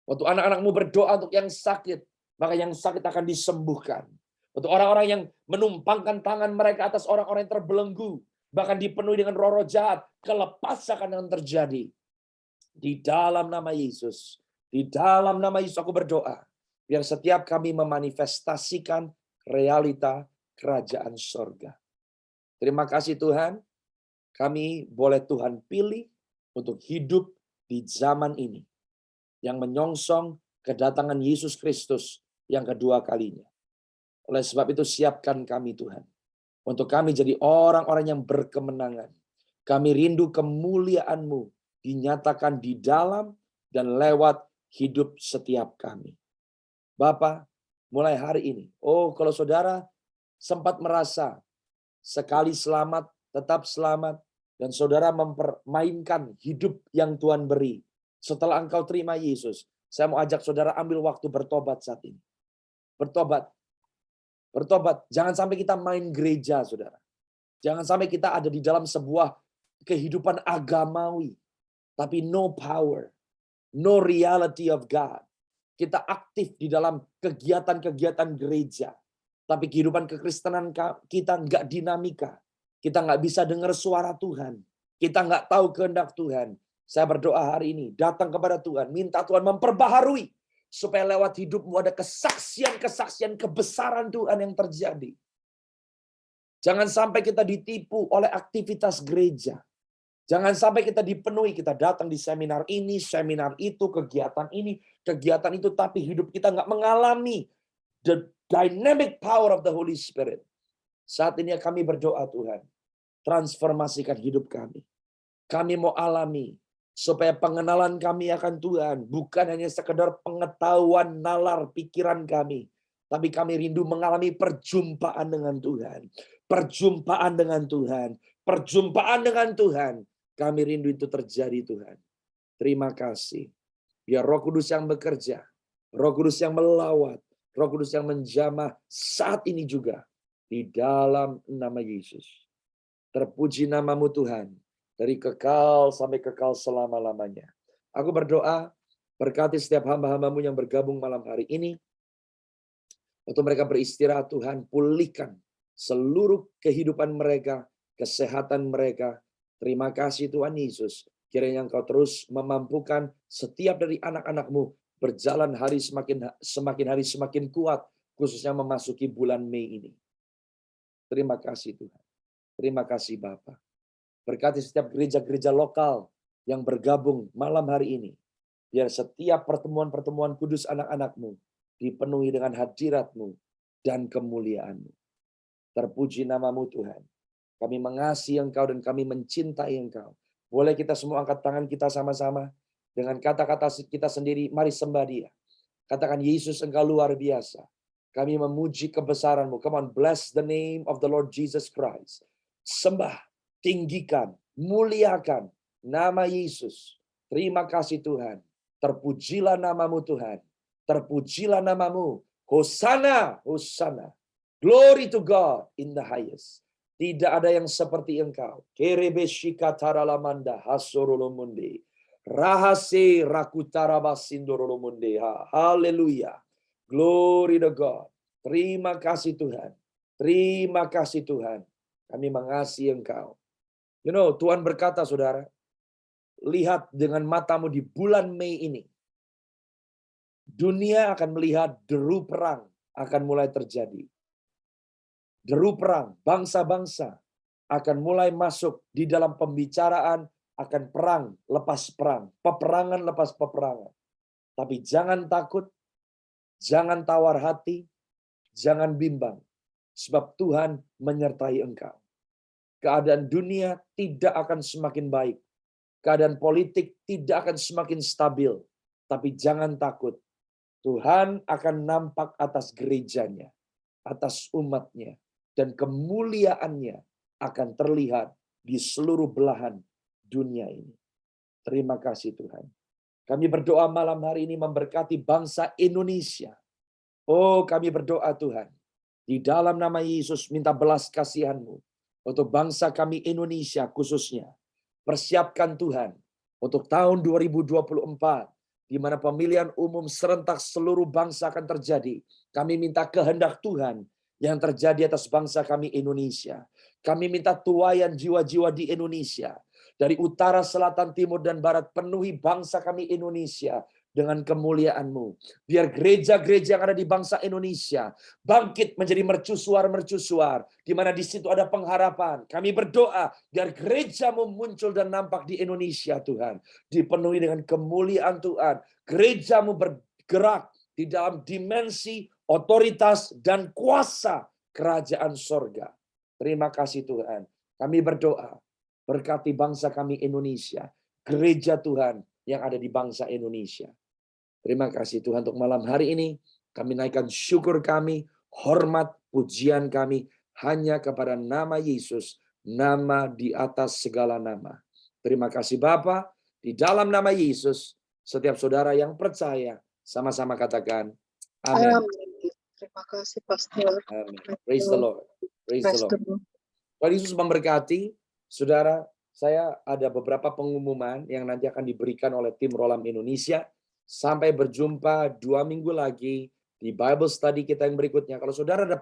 Waktu anak-anakmu berdoa untuk yang sakit, maka yang sakit akan disembuhkan. Untuk orang-orang yang menumpangkan tangan mereka atas orang-orang yang terbelenggu, bahkan dipenuhi dengan roh-roh jahat, kelepasan akan terjadi. Di dalam nama Yesus. Di dalam nama Yesus aku berdoa. Biar setiap kami memanifestasikan realita kerajaan sorga. Terima kasih Tuhan. Kami boleh Tuhan pilih untuk hidup di zaman ini. Yang menyongsong kedatangan Yesus Kristus yang kedua kalinya. Oleh sebab itu siapkan kami Tuhan. Untuk kami jadi orang-orang yang berkemenangan. Kami rindu kemuliaan-Mu dinyatakan di dalam dan lewat hidup setiap kami. Bapa, mulai hari ini. Kalau saudara sempat merasa sekali selamat, tetap selamat. Dan saudara mempermainkan hidup yang Tuhan beri. Setelah engkau terima Yesus, saya mau ajak saudara ambil waktu bertobat saat ini. Bertobat. Bertobat. Jangan sampai kita main gereja, saudara. Jangan sampai kita ada di dalam sebuah kehidupan agamawi. Tapi no power. No reality of God. Kita aktif di dalam kegiatan-kegiatan gereja. Tapi kehidupan kekristenan kita nggak dinamika. Kita nggak bisa dengar suara Tuhan. Kita nggak tahu kehendak Tuhan. Saya berdoa hari ini, datang kepada Tuhan. Minta Tuhan memperbaharui. Supaya lewat hidupmu ada kesaksian-kesaksian kebesaran Tuhan yang terjadi. Jangan sampai kita ditipu oleh aktivitas gereja. Jangan sampai kita dipenuhi, kita datang di seminar ini, seminar itu, kegiatan ini, kegiatan itu, tapi hidup kita nggak mengalami the dynamic power of the Holy Spirit. Saat ini kami berdoa Tuhan, transformasikan hidup kami. Kami mau alami, supaya pengenalan kami akan Tuhan, bukan hanya sekedar pengetahuan nalar pikiran kami, tapi kami rindu mengalami perjumpaan dengan Tuhan. Perjumpaan dengan Tuhan. Perjumpaan dengan Tuhan. Kami rindu itu terjadi Tuhan. Terima kasih. Biar Roh Kudus yang bekerja. Roh Kudus yang melawat. Roh Kudus yang menjamah saat ini juga. Di dalam nama Yesus. Terpuji namamu Tuhan. Dari kekal sampai kekal selama-lamanya. Aku berdoa. Berkati setiap hamba-hambamu yang bergabung malam hari ini. Untuk mereka beristirahat Tuhan. Pulihkan seluruh kehidupan mereka. Kesehatan mereka. Terima kasih Tuhan Yesus. Kiranya Engkau terus memampukan setiap dari anak-anakmu berjalan hari semakin hari semakin kuat. Khususnya memasuki bulan Mei ini. Terima kasih Tuhan. Terima kasih Bapa. Berkati setiap gereja-gereja lokal yang bergabung malam hari ini. Biar setiap pertemuan-pertemuan kudus anak-anakmu dipenuhi dengan hadirat-Mu dan kemuliaan-Mu. Terpuji namamu Tuhan. Kami mengasihi Engkau dan kami mencintai Engkau. Boleh kita semua angkat tangan kita sama-sama. Dengan kata-kata kita sendiri, mari sembah Dia. Katakan, Yesus Engkau luar biasa. Kami memuji kebesaran-Mu. Come on, bless the name of the Lord Jesus Christ. Sembah, tinggikan, muliakan nama Yesus. Terima kasih Tuhan. Terpujilah namamu Tuhan. Terpujilah namamu. Hosana, Hosana. Glory to God in the highest. Tidak ada yang seperti Engkau. Kerebeshikataralamanda hasorolomunde. Rahase rakutarabasindorolomunde. Haleluya. Glory to God. Terima kasih Tuhan. Terima kasih Tuhan. Kami mengasihi Engkau. Tuhan berkata, saudara, lihat dengan matamu di bulan Mei ini. Dunia akan melihat deru perang akan mulai terjadi. Deru perang, bangsa-bangsa akan mulai masuk di dalam pembicaraan akan perang lepas perang, peperangan lepas peperangan. Tapi jangan takut, jangan tawar hati, jangan bimbang, sebab Tuhan menyertai engkau. Keadaan dunia tidak akan semakin baik. Keadaan politik tidak akan semakin stabil. Tapi jangan takut. Tuhan akan nampak atas gerejanya, atas umatnya. Dan kemuliaannya akan terlihat di seluruh belahan dunia ini. Terima kasih Tuhan. Kami berdoa malam hari ini memberkati bangsa Indonesia. Oh, kami berdoa Tuhan. Di dalam nama Yesus minta belas kasihan-Mu untuk bangsa kami Indonesia khususnya. Persiapkan Tuhan untuk tahun 2024 di mana pemilihan umum serentak seluruh bangsa akan terjadi. Kami minta kehendak Tuhan yang terjadi atas bangsa kami Indonesia. Kami minta tuaian jiwa-jiwa di Indonesia. Dari utara, selatan, timur, dan barat, penuhi bangsa kami Indonesia dengan kemuliaan-Mu. Biar gereja-gereja yang ada di bangsa Indonesia bangkit menjadi mercusuar-mercusuar, di mana di situ ada pengharapan. Kami berdoa biar gereja-Mu muncul dan nampak di Indonesia, Tuhan. Dipenuhi dengan kemuliaan Tuhan. Gereja-Mu bergerak di dalam dimensi otoritas dan kuasa kerajaan sorga. Terima kasih Tuhan. Kami berdoa, berkati bangsa kami Indonesia, gereja Tuhan yang ada di bangsa Indonesia. Terima kasih Tuhan untuk malam hari ini. Kami naikkan syukur kami, hormat, pujian kami hanya kepada nama Yesus, nama di atas segala nama. Terima kasih Bapa. Di dalam nama Yesus, setiap saudara yang percaya, sama-sama katakan, amin. Amin. Terima kasih Pastor. Amin. Praise the Lord. Praise the Lord. Tuhan Yesus memberkati. Saudara, saya ada beberapa pengumuman yang nanti akan diberikan oleh tim Rolam Indonesia. Sampai berjumpa 2 minggu lagi di Bible Study kita yang berikutnya. Kalau saudara ada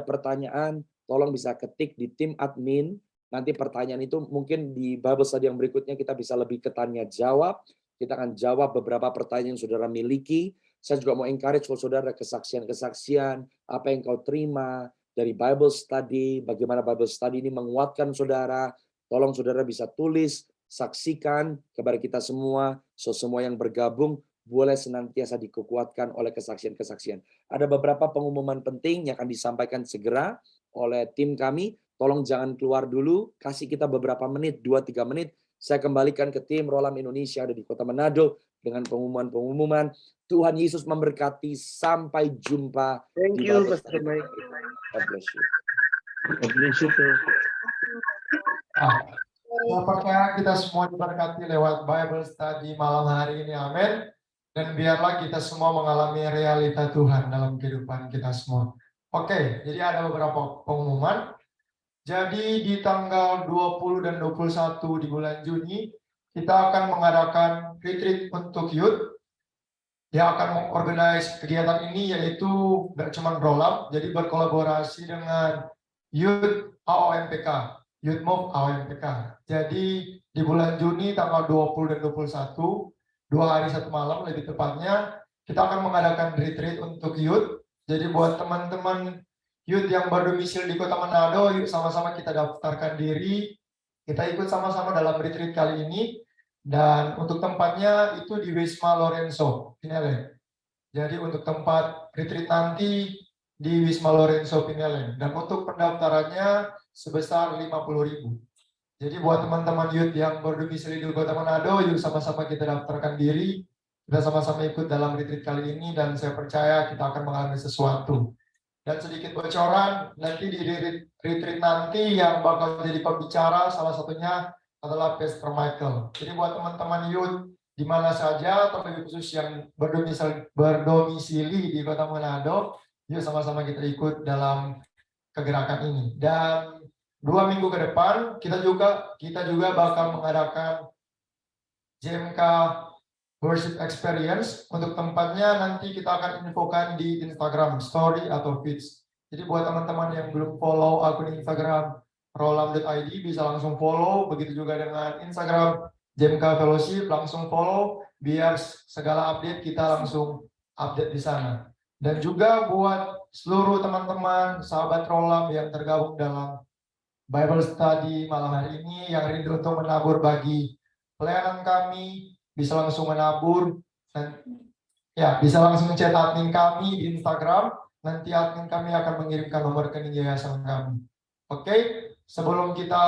pertanyaan, tolong bisa ketik di tim admin. Nanti pertanyaan itu mungkin di Bible Study yang berikutnya kita bisa lebih ke tanya jawab. Kita akan jawab beberapa pertanyaan yang saudara miliki. Saya juga mau encourage kalau saudara ada kesaksian-kesaksian, apa yang kau terima dari Bible Study, bagaimana Bible Study ini menguatkan saudara. Tolong saudara bisa tulis, saksikan kepada kita semua. So semua yang bergabung boleh senantiasa dikuatkan oleh kesaksian-kesaksian. Ada beberapa pengumuman penting yang akan disampaikan segera oleh tim kami. Tolong jangan keluar dulu, kasih kita beberapa menit, 2-3 menit. Saya kembalikan ke tim Rolam Indonesia ada di Kota Manado dengan pengumuman-pengumuman. Tuhan Yesus memberkati. Sampai jumpa. Thank di you, Bible Pastor Study. Mike. God bless you. God bless you too. Saya percaya kita semua diberkati lewat Bible Study malam hari ini, amin. Dan biarlah kita semua mengalami realita Tuhan dalam kehidupan kita semua. Oke, jadi ada beberapa pengumuman. Jadi di tanggal 20 dan 21 di bulan Juni, kita akan mengadakan retreat untuk youth yang akan mengorganize kegiatan ini, yaitu nggak cuma roll up, jadi berkolaborasi dengan Youth AOMPK, Youth Move AOMPK. Jadi di bulan Juni tanggal 20 dan 21, 2 hari 1 malam lebih tepatnya, kita akan mengadakan retreat untuk youth. Jadi buat teman-teman youth yang berdomisili di Kota Manado, yuk sama-sama kita daftarkan diri. Kita ikut sama-sama dalam retreat kali ini. Dan untuk tempatnya itu di Wisma Lorenzo, Pinelen. Jadi untuk tempat retreat nanti di Wisma Lorenzo, Pinelen. Dan untuk pendaftarannya sebesar 50.000. Jadi buat teman-teman youth yang berdomisili di Kota Manado, yuk sama-sama kita daftarkan diri. Kita sama-sama ikut dalam retreat kali ini dan saya percaya kita akan mengalami sesuatu. Dan sedikit bocoran, nanti di retreat nanti yang bakal jadi pembicara salah satunya adalah Pastor Michael. Jadi buat teman-teman youth di mana saja, terlebih khusus yang berdomisili di Kota Manado, yuk sama-sama kita ikut dalam kegerakan ini. Dan 2 minggu ke depan kita juga bakal mengadakan JMK Worship Experience. Untuk tempatnya nanti kita akan infokan di Instagram Story atau Feeds. Jadi buat teman-teman yang belum follow akun Instagram rolam.id, bisa langsung follow. Begitu juga dengan Instagram JMK Fellowship, langsung follow biar segala update kita langsung update di sana. Dan juga buat seluruh teman-teman sahabat rolam yang tergabung dalam Bible Study malam hari ini yang rindu untuk menabur bagi pelayanan kami, bisa langsung menabur dan ya bisa langsung chat admin kami di Instagram. Nanti admin kami akan mengirimkan nomor rekening yayasan kami. Oke, sebelum kita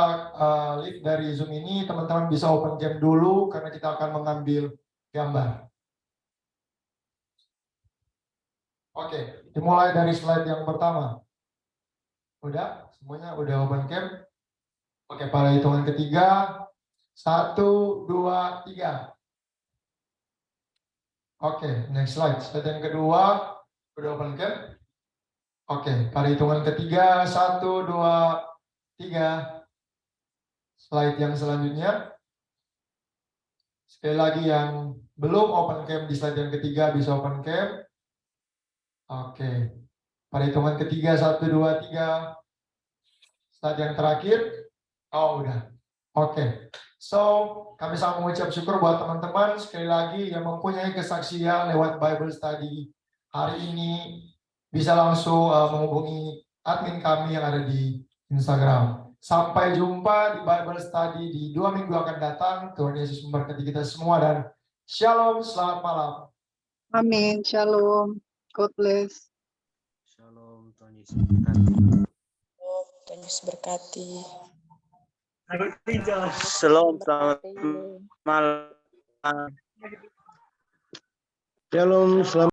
leave dari Zoom ini, teman-teman bisa open cam dulu karena kita akan mengambil gambar. Oke, dimulai dari slide yang pertama. Udah, semuanya udah open cam. Oke, pada hitungan ketiga, 1, 2, 3. Oke, next slide. Slide yang kedua, udah open cam. Oke, pada hitungan ketiga, 1, 2, 3. Slide yang selanjutnya. Sekali lagi yang belum open cam di slide yang ketiga bisa open cam. Oke, pada hitungan ketiga, 1, 2, 3. Slide yang terakhir. Oh, udah. Oke. So, kami sangat mengucap syukur buat teman-teman sekali lagi yang mempunyai kesaksian lewat Bible Study hari ini bisa langsung menghubungi admin kami yang ada di Instagram. Sampai jumpa di Bible Study di 2 minggu akan datang. Tuhan Yesus memberkati kita semua dan Shalom, selamat malam. Amin. Shalom. God bless. Shalom, Tuhan Yesus berkati. Tuhan Yesus berkati. Shalom, selamat malam. Shalom, selamat